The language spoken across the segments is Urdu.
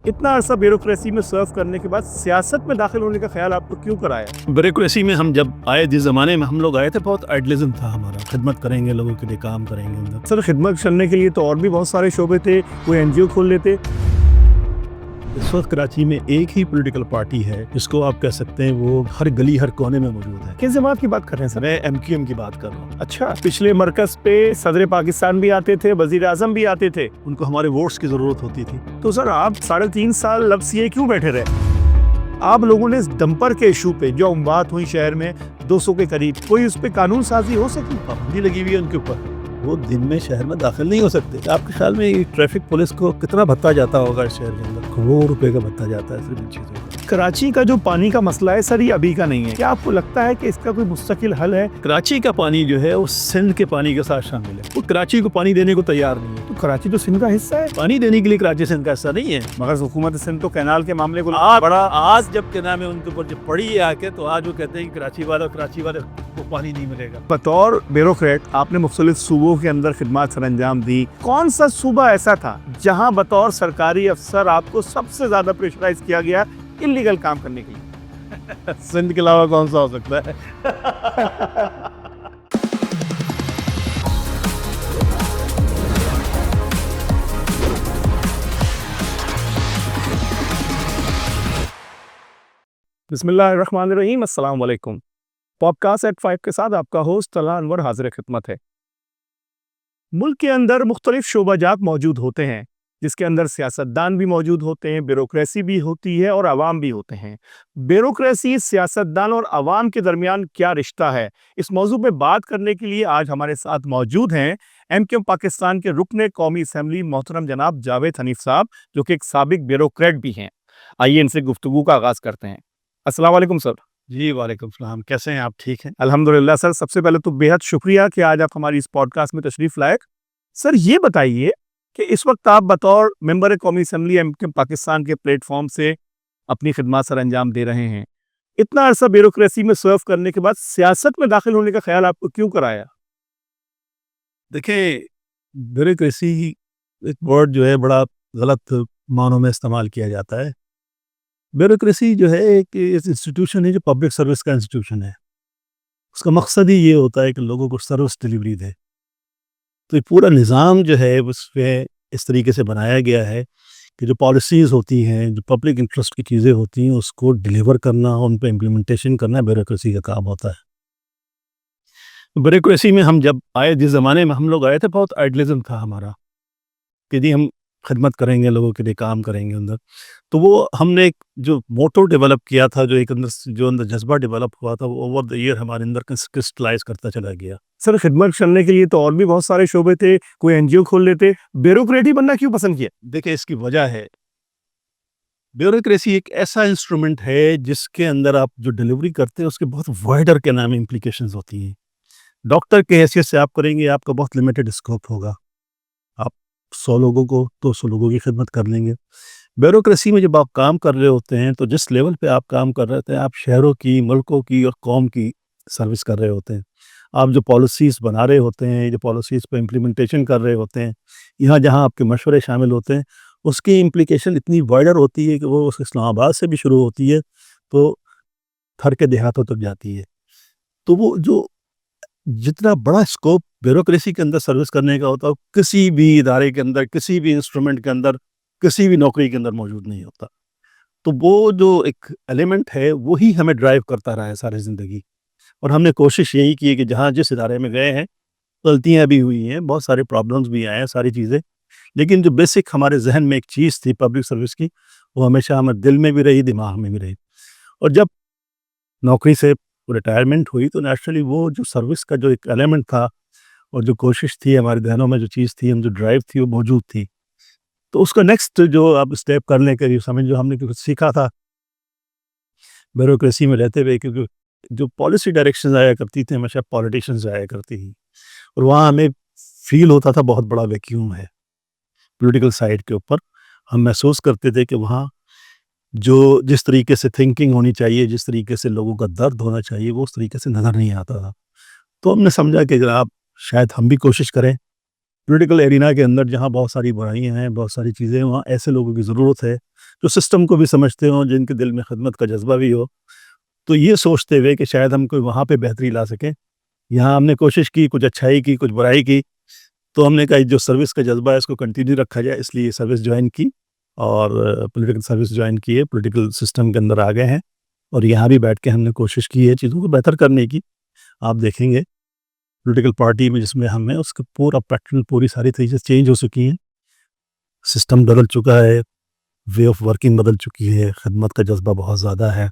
اتنا عرصہ بیوروکریسی میں سرو کرنے کے بعد سیاست میں داخل ہونے کا خیال آپ کو کیوں کرایا؟ بیوروکریسی میں ہم جب آئے، جس زمانے میں ہم لوگ آئے تھے، بہت آئیڈیلزم تھا ہمارا، خدمت کریں گے، لوگوں کے لیے کام کریں گے۔ سر خدمت کرنے کے لیے تو اور بھی بہت سارے شعبے تھے، کوئی این جی او کھول لیتے۔ اس وقت کراچی میں ایک ہی پولیٹیکل پارٹی ہے جس کو آپ کہہ سکتے ہیں وہ ہر گلی ہر کونے میں موجود ہے۔ کس جماعت کی بات کر رہے ہیں سر؟ میں ایم کیو ایم کی بات کر رہا ہوں۔ اچھا، پچھلے مرکز پہ صدر پاکستان بھی آتے تھے، وزیر اعظم بھی آتے تھے، ان کو ہمارے ووٹس کی ضرورت ہوتی تھی۔ تو سر آپ 3.5 سال لفظ یہ کیوں بیٹھے رہے؟ آپ لوگوں نے اس ڈمپر کے ایشو پہ جو اموات ہوئی شہر میں 200 کے قریب، کوئی اس پہ قانون سازی ہو سکی؟ پابندی لگی ہوئی ہے ان کے اوپر، وہ دن میں شہر میں داخل نہیں ہو سکتے۔ آپ کے خیال میں ٹریفک پولیس کو کتنا بھتہ جاتا ہوگا اس شہر کے اندر؟ کروڑ روپے کا بھتہ جاتا ہے صرف ان چیزوں کا۔ کراچی کا جو پانی کا مسئلہ ہے سر، یہ ابھی کا نہیں ہے، کیا آپ کو لگتا ہے کہ اس کا کوئی مستقل حل ہے؟ کراچی کا پانی جو ہے وہ سندھ کے پانی کے ساتھ شامل ہے، وہ کراچی کو پانی دینے کو تیار نہیں ہے۔ تو کراچی تو سندھ کا حصہ ہے، پانی دینے کے لیے کراچی سندھ کا حصہ نہیں ہے، مگر حکومت سندھ تو کینال کے معاملے کو آج جب کے نام ہے ان کے اوپر جب پڑی ہے آ کے، تو آج وہ کہتے ہیں کہ کراچی والے کو پانی نہیں ملے گا۔ بطور بیوروکریٹ آپ نے مختلف صوبوں کے اندر خدمات سر انجام دی، کون سا صوبہ ایسا تھا جہاں بطور سرکاری افسر آپ کو سب سے زیادہ پریشرائز کیا گیا انلیگل کام کرنے کے لیے؟ سندھ کے علاوہ کون سا ہو سکتا ہے؟ بسم اللہ الرحمن الرحیم، السلام علیکم۔ پوڈ کاسٹ ایٹ 5 کے ساتھ آپ کا ہوسٹ طلحہ انور حاضر خدمت ہے۔ ملک کے اندر مختلف شعبہ جات موجود ہوتے ہیں، جس کے اندر سیاستدان بھی موجود ہوتے ہیں، بیوروکریسی بھی ہوتی ہے اور عوام بھی ہوتے ہیں۔ بیوروکریسی، سیاستدان اور عوام کے درمیان کیا رشتہ ہے؟ اس موضوع پہ بات کرنے کے لیے آج ہمارے ساتھ موجود ہیں ایم کیو ایم پاکستان کے رکن قومی اسمبلی محترم جناب جاوید حنیف صاحب، جو کہ ایک سابق بیوروکریٹ بھی ہیں۔ آئیے ان سے گفتگو کا آغاز کرتے ہیں۔ السلام علیکم سر۔ جی وعلیکم السلام، کیسے ہیں آپ؟ ٹھیک ہیں الحمدللہ سر، سب سے پہلے تو بےحد شکریہ کہ آج آپ ہماری اس پوڈ کاسٹ میں تشریف لائے۔ سر یہ بتائیے کہ اس وقت آپ بطور ممبر قومی assembly M Q M Pakistan کے پلیٹ فارم سے اپنی خدمات سر انجام دے رہے ہیں، اتنا عرصہ بیوروکریسی میں سرو کرنے کے بعد سیاست میں داخل ہونے کا خیال آپ کو کیوں کرایا؟ دیکھیں، بیوروکریسی ایک ورڈ جو ہے بڑا غلط معنوں میں استعمال کیا جاتا ہے۔ بیوروکریسی جو ہے ایک انسٹیٹیوشن ہے جو پبلک سروس کا انسٹیٹیوشن ہے۔ اس کا مقصد ہی یہ ہوتا ہے کہ لوگوں کو سروس ڈلیوری دے۔ تو یہ پورا نظام جو ہے اس پہ اس طریقے سے بنایا گیا ہے کہ جو پالیسیز ہوتی ہیں، جو پبلک انٹرسٹ کی چیزیں ہوتی ہیں، اس کو ڈلیور کرنا، ان پہ امپلیمنٹیشن کرنا بیوروکریسی کا کام ہوتا ہے۔ بیوروکریسی میں ہم جب آئے، جس زمانے میں ہم لوگ آئے تھے، بہت آئیڈیلزم تھا ہمارا کہ جی ہم خدمت کریں گے، لوگوں کے لیے کام کریں گے اندر۔ تو وہ ہم نے ایک جو موٹو ڈیولپ کیا تھا، جو ایک اندر جذبہ ڈیولپ ہوا تھا، وہ اوور دا ایئر ہمارے اندر کرسٹلائز کرتا چلا گیا۔ سر خدمت کرنے کے لیے تو اور بھی بہت سارے شعبے تھے، کوئی این جی او کھول لیتے، بیوروکریٹ ہی بننا کیوں پسند کیا؟ دیکھیں، اس کی وجہ ہے بیوروکریسی ایک ایسا انسٹرومنٹ ہے جس کے اندر آپ جو ڈلیوری کرتے ہیں اس کے بہت وائڈر کے نام امپلیکیشنز ہوتی ہیں۔ ڈاکٹر کے حیثیت سے آپ کریں گے، آپ کا بہت لمیٹڈ اسکوپ ہوگا، آپ 100 لوگوں کو 200 لوگوں کی خدمت کر لیں گے۔ بیوروکریسی میں جب آپ کام کر رہے ہوتے ہیں تو جس لیول پہ آپ کام کر رہے ہوتے ہیں، آپ شہروں کی، ملکوں کی اور قوم کی سروس کر رہے ہوتے ہیں۔ آپ جو پالیسیز بنا رہے ہوتے ہیں، جو پالیسیز پہ امپلیمنٹیشن کر رہے ہوتے ہیں، یہاں جہاں آپ کے مشورے شامل ہوتے ہیں، اس کی امپلیکیشن اتنی وائڈر ہوتی ہے کہ وہ اسلام آباد سے بھی شروع ہوتی ہے تو تھر کے دیہاتوں تک جاتی ہے۔ تو وہ جو جتنا بڑا اسکوپ بیوروکریسی کے اندر سروس کرنے کا ہوتا ہے، کسی بھی ادارے کے اندر، کسی بھی انسٹرومنٹ کے اندر، کسی بھی نوکری کے اندر موجود نہیں ہوتا۔ تو وہ جو ایک ایلیمنٹ ہے وہی ہمیں ڈرائیو کرتا رہا ہے ساری زندگی، اور ہم نے کوشش یہی کی ہے کہ جہاں جس ادارے میں گئے ہیں، غلطیاں بھی ہوئی ہیں، بہت سارے پرابلمز بھی آئے ہیں، ساری چیزیں، لیکن جو بیسک ہمارے ذہن میں ایک چیز تھی پبلک سروس کی، وہ ہمیشہ ہمارے دل میں بھی رہی، دماغ میں بھی رہی۔ اور جب نوکری سے ریٹائرمنٹ ہوئی تو نیچرلی وہ جو سروس کا جو ایک ایلیمنٹ تھا اور جو کوشش تھی ہمارے ذہنوں میں، جو چیز تھی، ہم جو ڈرائیو تھی، وہ موجود تھی۔ تو اس کا نیکسٹ جو اب اسٹیپ کرنے کے لیے جو ہم نے کچھ سیکھا تھا بیوروکریسی میں رہتے ہوئے، کیونکہ جو پالیسی ڈائریکشنز آیا کرتی تھیں ہمیشہ پولیٹیشنز آیا کرتی تھی، اور وہاں ہمیں فیل ہوتا تھا بہت بڑا ویکیوم ہے پولیٹیکل سائیڈ کے اوپر۔ ہم محسوس کرتے تھے کہ وہاں جو جس طریقے سے تھنکنگ ہونی چاہیے، جس طریقے سے لوگوں کا درد ہونا چاہیے، وہ اس طریقے سے نظر نہیں آتا تھا۔ تو ہم نے سمجھا کہ جناب شاید ہم بھی کوشش کریں پولیٹیکل ایرینا کے اندر جہاں بہت ساری برائیاں ہیں، بہت ساری چیزیں ہیں، وہاں ایسے لوگوں کی ضرورت ہے جو سسٹم کو بھی سمجھتے ہوں، جن کے دل میں خدمت کا جذبہ بھی ہو. تو یہ سوچتے ہوئے کہ شاید ہم کوئی وہاں پہ بہتری لا سکیں. یہاں ہم نے کوشش کی، کچھ اچھائی کی، کچھ برائی کی، تو ہم نے کہا جو سروس کا جذبہ ہے اس کو کنٹینیو رکھا جائے، اس لیے سروس جوائن کی اور پولیٹیکل سروس جوائن کی ہے، پولیٹیکل سسٹم کے اندر آ گئے ہیں اور یہاں بھی بیٹھ کے ہم نے کوشش کی ہے چیزوں کو بہتر کرنے کی. آپ دیکھیں گے پولیٹیکل پارٹی میں جس میں ہم ہیں اس کا پورا پیٹرن، پوری ساری چیزیں چینج ہو چکی ہیں، سسٹم بدل چکا ہے، وے آف ورکنگ بدل چکی ہے، خدمت کا جذبہ بہت زیادہ ہے،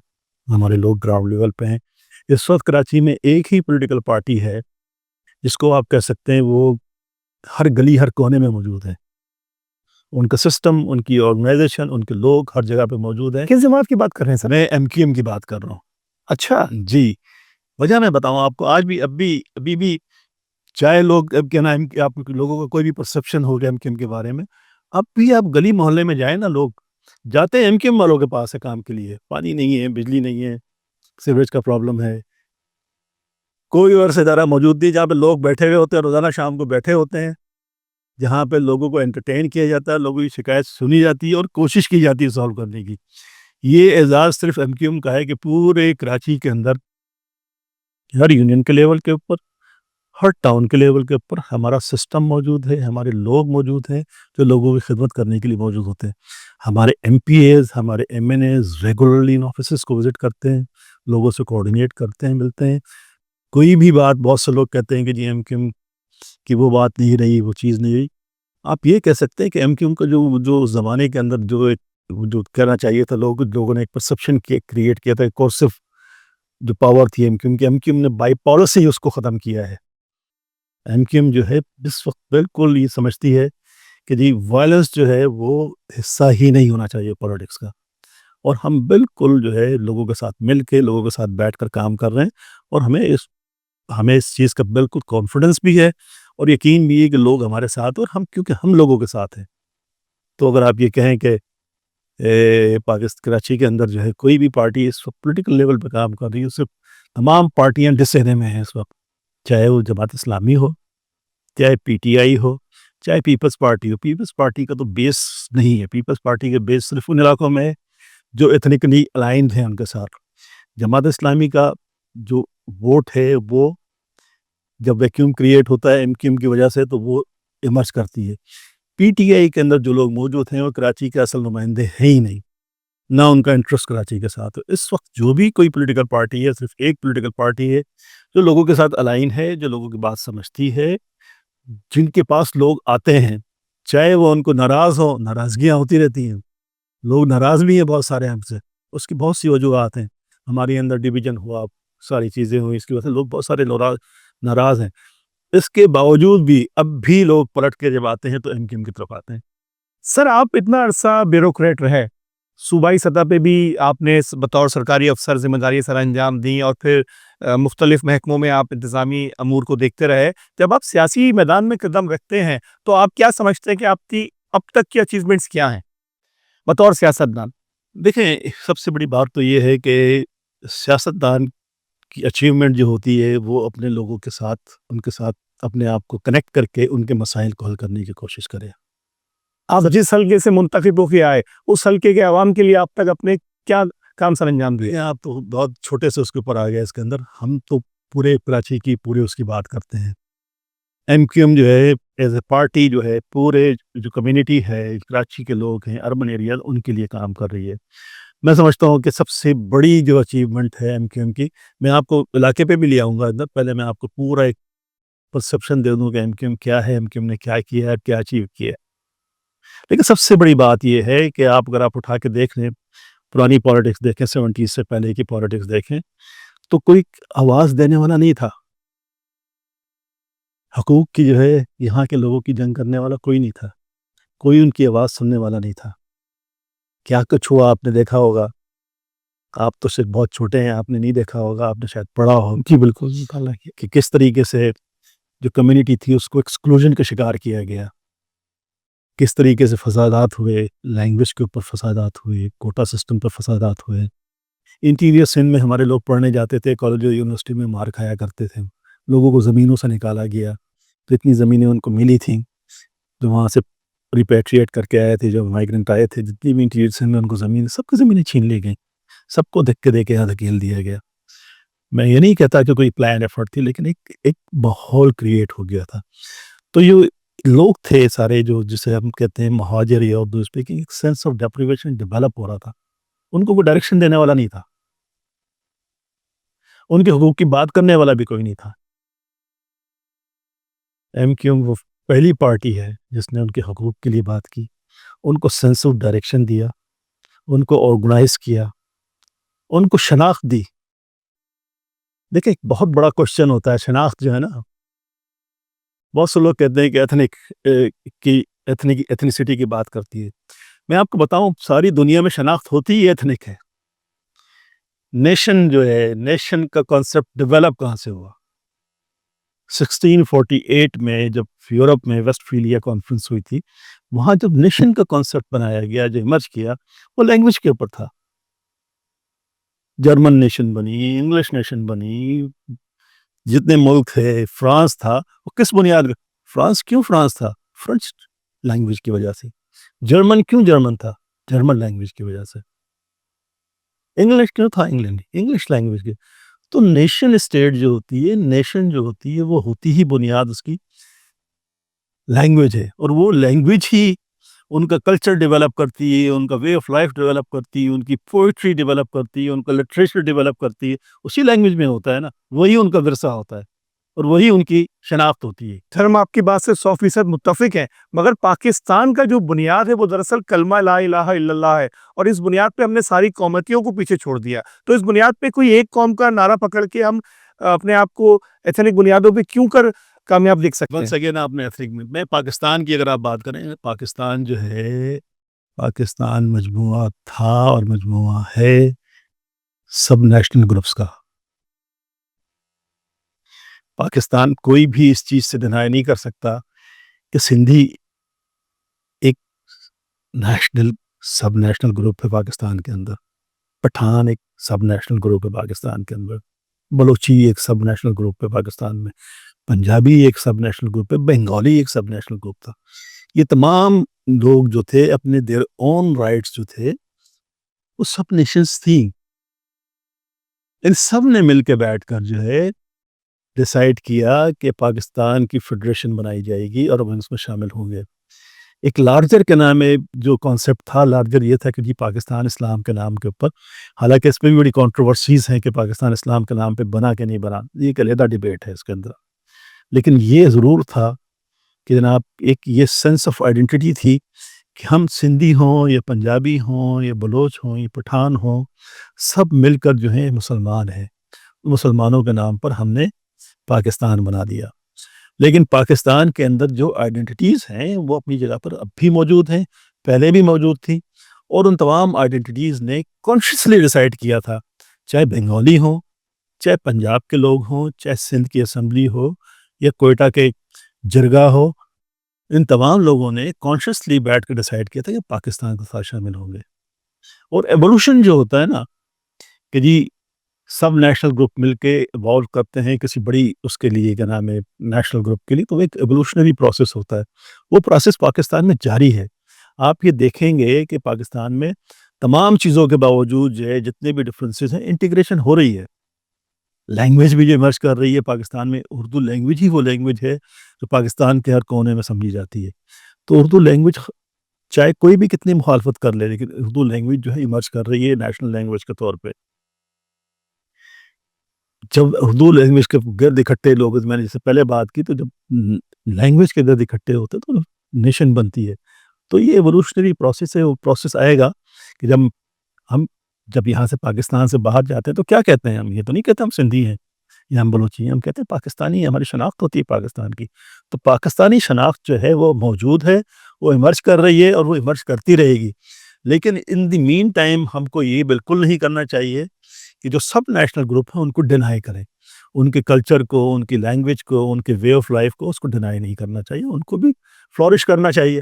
ہمارے لوگ گراؤنڈ لیول پہ ہیں. اس وقت کراچی میں ایک ہی پولیٹیکل پارٹی ہے جس کو آپ کہہ سکتے ہیں وہ ہر گلی ہر کونے میں موجود ہے. ان کا سسٹم، ان کی آرگنائزیشن، ان کے لوگ ہر جگہ پہ موجود ہیں. کس جماعت کی بات کر رہے ہیں سر؟ میں MQM کی بات کر رہا ہوں. اچھا. جی، وجہ میں بتاؤں آپ کو، آج بھی ابھی بھی چاہے لوگ اب کیا نام کہ آپ لوگوں کا کوئی بھی پرسپشن ہو گیا MQM کے بارے میں، اب بھی آپ گلی محلے میں جائیں نا، لوگ جاتے ہیں MQM والوں کے پاس ہے کام کے لیے. پانی نہیں ہے، بجلی نہیں ہے، سیوریج کا پرابلم ہے، کوئی اور ادارہ موجود نہیں جہاں پہ لوگ بیٹھے ہوئے ہوتے ہیں، روزانہ شام کو بیٹھے ہوتے ہیں، جہاں پہ لوگوں کو انٹرٹین کیا جاتا ہے، لوگوں کی شکایت سنی جاتی ہے اور کوشش کی جاتی ہے سالو کرنے کی. یہ اعزاز صرف MQM کا ہے کہ پورے کراچی کے اندر ہر یونین کے لیول کے اوپر، ہر ٹاؤن کے لیول کے اوپر ہمارا سسٹم موجود ہے، ہمارے لوگ موجود ہیں جو لوگوں کی خدمت کرنے کے لیے موجود ہوتے ہیں. ہمارے MPAs، ہمارے MNAs ریگولرلی ان آفیسز کو وزٹ کرتے ہیں، لوگوں سے کوآرڈینیٹ کرتے ہیں، ملتے ہیں. کوئی بھی بات، بہت سے لوگ کہتے ہیں کہ جی MQM کی وہ بات نہیں رہی، وہ چیز نہیں رہی. آپ یہ کہہ سکتے ہیں کہ MQM کا جو زمانے کے اندر جو کہنا چاہیے تھا، لوگوں نے ایک پرسپشن کریٹ کیا تھا، ایک کورسو جو پاور تھی MQM کی، MQM نے بائی پالیسی اس کو ختم کیا ہے. MQM جو ہے اس وقت بالکل یہ سمجھتی ہے کہ جی وائلنس جو ہے وہ حصہ ہی نہیں ہونا چاہیے پولیٹکس کا، اور ہم بالکل جو ہے لوگوں کے ساتھ مل کے، لوگوں کے ساتھ بیٹھ کر کام کر رہے ہیں. اور ہمیں اس چیز کا بالکل کانفیڈنس بھی ہے اور یقین بھی ہے کہ لوگ ہمارے ساتھ، اور کیونکہ ہم لوگوں کے ساتھ ہیں. تو اگر آپ یہ کہیں کہ کراچی کے اندر جو ہے کوئی بھی پارٹی اس وقت پولیٹیکل لیول پہ کام کر رہی ہے، صرف تمام پارٹیاں ڈسہرے میں ہیں اس وقت، چاہے وہ جماعت اسلامی ہو، چاہے PTI ہو، چاہے پیپلز پارٹی ہو. پیپلز پارٹی کا تو بیس نہیں ہے، پیپلز پارٹی کے بیس صرف ان علاقوں میں ہے جو ایتھنکلی الائنڈ ہیں ان کے ساتھ. جماعت اسلامی کا جو ووٹ ہے وہ جب ویکیوم کریٹ ہوتا ہے MQM کی وجہ سے تو وہ ایمرج کرتی ہے. PTI کے اندر جو لوگ موجود ہیں وہ کراچی کے اصل نمائندے ہیں ہی نہیں، نہ ان کا انٹرسٹ کراچی کے ساتھ. اس وقت جو بھی کوئی پولیٹیکل پارٹی ہے، صرف ایک پولیٹیکل پارٹی ہے جو لوگوں کے ساتھ الائن ہے، جو لوگوں کی بات سمجھتی ہے، جن کے پاس لوگ آتے ہیں، چاہے وہ ان کو ناراض ہو. ناراضگیاں ہوتی رہتی ہیں، لوگ ناراض بھی ہیں بہت سارے ہم سے، اس کی بہت سی وجوہات ہیں. ہمارے اندر ڈویژن ہوا، ساری چیزیں ہوئی، اس کی وجہ سے لوگ بہت سارے ناراض ہیں. اس کے باوجود بھی اب بھی لوگ پلٹ کے جب آتے ہیں تو MQM کی طرف آتے ہیں. سر آپ اتنا عرصہ بیوروکریٹ رہے، صوبائی سطح پہ بھی آپ نے بطور سرکاری افسر ذمہ داری سر انجام دیں، اور پھر مختلف محکموں میں آپ انتظامی امور کو دیکھتے رہے. جب آپ سیاسی میدان میں قدم رکھتے ہیں تو آپ کیا سمجھتے ہیں کہ آپ کی اب تک کی اچیومنٹس کیا ہیں بطور سیاستدان؟ دیکھیں، سب سے بڑی بات تو یہ ہے کہ سیاستدان کی اچیومنٹ جو ہوتی ہے وہ اپنے لوگوں کے ساتھ، ان کے ساتھ اپنے آپ کو کنیکٹ کر کے ان کے مسائل کو حل کرنے کی کوشش کرے. آپ جس حلقے سے منتخب ہو کے آئے، اس حلقے کے عوام کے لیے آپ تک اپنے کیا کام سر انجام دیے؟ آپ تو بہت چھوٹے سے اس کے اوپر آ گئے. اس کے اندر ہم تو پورے کراچی کی پورے اس کی بات کرتے ہیں. MQM جو ہے ایز اے پارٹی جو ہے پورے جو کمیونٹی ہے، کراچی کے لوگ ہیں، اربن ایریاز، ان کے لیے کام کر رہی ہے. میں سمجھتا ہوں کہ سب سے بڑی جو اچیومنٹ ہے MQM کی، میں آپ کو علاقے پہ بھی لے آؤں گا اندر، پہلے میں آپ کو پورا ایک پرسپشن دے دوں کہ MQM کیا ہے، MQM نے کیا کیا ہے، کیا اچیو کیا ہے. لیکن سب سے بڑی بات یہ ہے کہ اگر آپ اٹھا کے دیکھ لیں، پرانی پالیٹکس دیکھیں، 70 سے پہلے کی پالیٹکس دیکھیں، تو کوئی آواز دینے والا نہیں تھا. حقوق کی جو ہے یہاں کے لوگوں کی جنگ کرنے والا کوئی نہیں تھا، کوئی ان کی آواز سننے والا نہیں تھا. کیا کچھ ہوا آپ نے دیکھا ہوگا، آپ تو صرف بہت چھوٹے ہیں، آپ نے نہیں دیکھا ہوگا، آپ نے شاید پڑھا ہو. جی بالکل. کہ کس طریقے سے جو کمیونٹی تھی اس کو ایکسکلوژن کا شکار کیا گیا، کس طریقے سے فسادات ہوئے، لینگویج کے اوپر فسادات ہوئے، کوٹا سسٹم پر فسادات ہوئے. انٹیریئر سندھ میں ہمارے لوگ پڑھنے جاتے تھے، کالج اور یونیورسٹی میں مار کھایا کرتے تھے، لوگوں کو زمینوں سے نکالا گیا. تو اتنی زمینیں ان کو ملی تھیں جو وہاں سے ریپیٹریٹ کر کے آئے تھے، جو مائیگرنٹ آئے تھے، جتنی بھی انٹیریئر ہیں ان کو زمین، سب کی زمینیں چھین لی گئیں، سب کو دھکے دے کے یہاں دھکیل دیا گیا. میں یہ نہیں کہتا کہ کوئی پلان ایفرٹ تھی، لیکن ایک ماحول کریٹ ہو گیا تھا. تو یہ لوگ تھے سارے جو جسے ہم کہتے ہیں مہاجر یا اردو اسپیکنگ، ایک سینس آف ڈیپریویشن ڈیولپ ہو رہا تھا. ان کو کوئی ڈائریکشن دینے والا نہیں تھا، ان کے حقوق کی بات کرنے والا بھی کوئی نہیں تھا. ایم کیو ایم وہ پہلی پارٹی ہے جس نے ان کے حقوق کے لیے بات کی، ان کو سینس آف ڈائریکشن دیا، ان کو آرگنائز کیا، ان کو شناخت دی. دیکھیں ایک بہت بڑا کوشچن ہوتا ہے شناخت جو ہے نا. بہت سے لوگ کہتے ہیں کہ ایتھنیسٹی کی بات کرتی ہے. میں آپ کو بتاؤں ساری دنیا میں شناخت ہوتی ہی ایتھنک ہے. نیشن جو ہے، نیشن کا کانسیپٹ ڈیولپ کہاں سے ہوا؟ 1648 میں جب یورپ میں ویسٹ فیلیا کانفرنس ہوئی تھی، وہاں جب نیشن کا کانسیپٹ بنایا گیا، جو ایمرج کیا، وہ لینگویج کے اوپر تھا. جرمن نیشن بنی، انگلش نیشن بنی، جتنے ملک تھے، فرانس تھا، وہ کس بنیاد پہ؟ فرانس کیوں فرانس تھا؟ فرینچ لینگویج کی وجہ سے. جرمن کیوں جرمن تھا؟ جرمن لینگویج کی وجہ سے. انگلش کیوں تھا؟ انگلینڈ انگلش لینگویج کی. تو نیشن اسٹیٹ جو ہوتی ہے، نیشن جو ہوتی ہے، وہ ہوتی ہی بنیاد اس کی لینگویج ہے. اور وہ لینگویج ہی ان کا کلچر ڈیولپ کرتی ہے، ان کا وے آف لائف ڈیولپ کرتی ہے، ان کی پوئٹری ڈیولپ کرتی ہے، ان کا لٹریچر ڈیولپ کرتی ہے. اسی لینگویج میں ہوتا ہے نا، وہی ان کا ورثہ ہوتا ہے اور وہی ان کی شناخت ہوتی ہے. سر ہم آپ کی بات سے 100% متفق ہیں، مگر پاکستان کا جو بنیاد ہے وہ دراصل کلمہ لا الہ الا اللہ ہے، اور اس بنیاد پہ ہم نے ساری قومیتوں کو پیچھے چھوڑ دیا. تو اس بنیاد پہ کوئی ایک قوم کا نعرہ پکڑ کے ہم اپنے آپ کو ایتھنک بنیادوں پہ کیوں کر کامیاب دیکھ سکتے بن ہیں؟ سکے نا اپنے ایتھنک میں پاکستان کی اگر آپ بات کریں، پاکستان جو ہے، پاکستان مجموعہ تھا اور مجموعہ ہے سب نیشنل گروپس کا. پاکستان کوئی بھی اس چیز سے ڈینائی نہیں کر سکتا کہ سندھی ایک نیشنل سب نیشنل گروپ ہے پاکستان کے اندر، پٹھان ایک سب نیشنل گروپ ہے پاکستان کے اندر، بلوچی ایک سب نیشنل گروپ ہے پاکستان میں، پنجابی ایک سب نیشنل گروپ ہے، بنگالی ایک سب نیشنل گروپ تھا. یہ تمام لوگ جو تھے اپنے دیر اون رائٹس جو تھے وہ سب نیشنز تھیں. ان سب نے مل کے بیٹھ کر جو ہے ڈیسائیڈ کیا کہ پاکستان کی فیڈریشن بنائی جائے گی اور ہم اس میں شامل ہوں گے. ایک لارجر کے نام میں جو کانسیپٹ تھا، لارجر یہ تھا کہ جی پاکستان اسلام کے نام کے اوپر، حالانکہ اس پہ بھی بڑی کنٹروورسیز ہیں کہ پاکستان اسلام کے نام پہ بنا کہ نہیں بنا، یہ ایک علیحدہ ڈیبیٹ ہے اس کے اندر. لیکن یہ ضرور تھا کہ جناب ایک یہ سینس آف آئیڈینٹی تھی کہ ہم سندھی ہوں یا پنجابی ہوں یا بلوچ ہوں یا پٹھان ہوں، سب مل کر جو ہیں مسلمان ہیں. مسلمانوں کے نام پر ہم نے پاکستان بنا دیا. لیکن پاکستان کے اندر جو آئیڈینٹیز ہیں وہ اپنی جگہ پر اب بھی موجود ہیں، پہلے بھی موجود تھی، اور ان تمام آئیڈینٹیز نے کانشیسلی ڈیسائیڈ کیا تھا، چاہے بنگالی ہوں، چاہے پنجاب کے لوگ ہوں، چاہے سندھ کی اسمبلی ہو یا کوئٹہ کے جرگہ ہو، ان تمام لوگوں نے کانشیسلی بیٹھ کے ڈیسائیڈ کیا تھا کہ پاکستان کے ساتھ شامل ہوں گے. اور ایوولوشن جو ہوتا ہے نا کہ جی سب نیشنل گروپ مل کے ایوالو کرتے ہیں کسی بڑی اس کے لیے، کیا نام ہے، نیشنل گروپ کے لیے، تو ایک ایوولوشنری پروسیس ہوتا ہے. وہ پروسیس پاکستان میں جاری ہے. آپ یہ دیکھیں گے کہ پاکستان میں تمام چیزوں کے باوجود جو ہے جتنے بھی ڈفرینسز ہیں، انٹیگریشن ہو رہی ہے. لینگویج بھی جو ایمرج کر رہی ہے پاکستان میں، اردو لینگویج ہی وہ لینگویج ہے جو پاکستان کے ہر کونے میں سمجھی جاتی ہے. تو اردو لینگویج چاہے کوئی بھی کتنی مخالفت کر لے، لیکن اردو لینگویج جو ہے ایمرج کر رہی ہے نیشنل لینگویج کے طور پہ. جب اردو لینگویج کے گرد اکٹھے لوگ، میں نے جیسے پہلے بات کی، تو جب لینگویج کے گرد اکٹھے ہوتے تو نیشن بنتی ہے. تو یہ ایوولوشنری پروسیس ہے. وہ پروسیس آئے گا کہ جب یہاں سے پاکستان سے باہر جاتے ہیں تو کیا کہتے ہیں؟ ہم یہ تو نہیں کہتے ہم سندھی ہیں یا ہم بلوچی ہیں، ہم کہتے ہیں پاکستانی ہیں. ہماری شناخت ہوتی ہے پاکستان کی. تو پاکستانی شناخت جو ہے وہ موجود ہے، وہ ایمرج کر رہی ہے اور وہ ایمرج کرتی رہے گی. لیکن ان دی مین ٹائم ہم کو یہ بالکل نہیں کرنا چاہیے کہ جو سب نیشنل گروپ ہیں ان کو ڈینائی کریں. ان کے کلچر کو، ان کی لینگویج کو، ان کے وے آف لائف کو، اس کو ڈینائی نہیں کرنا چاہیے. ان کو بھی فلورش کرنا چاہیے.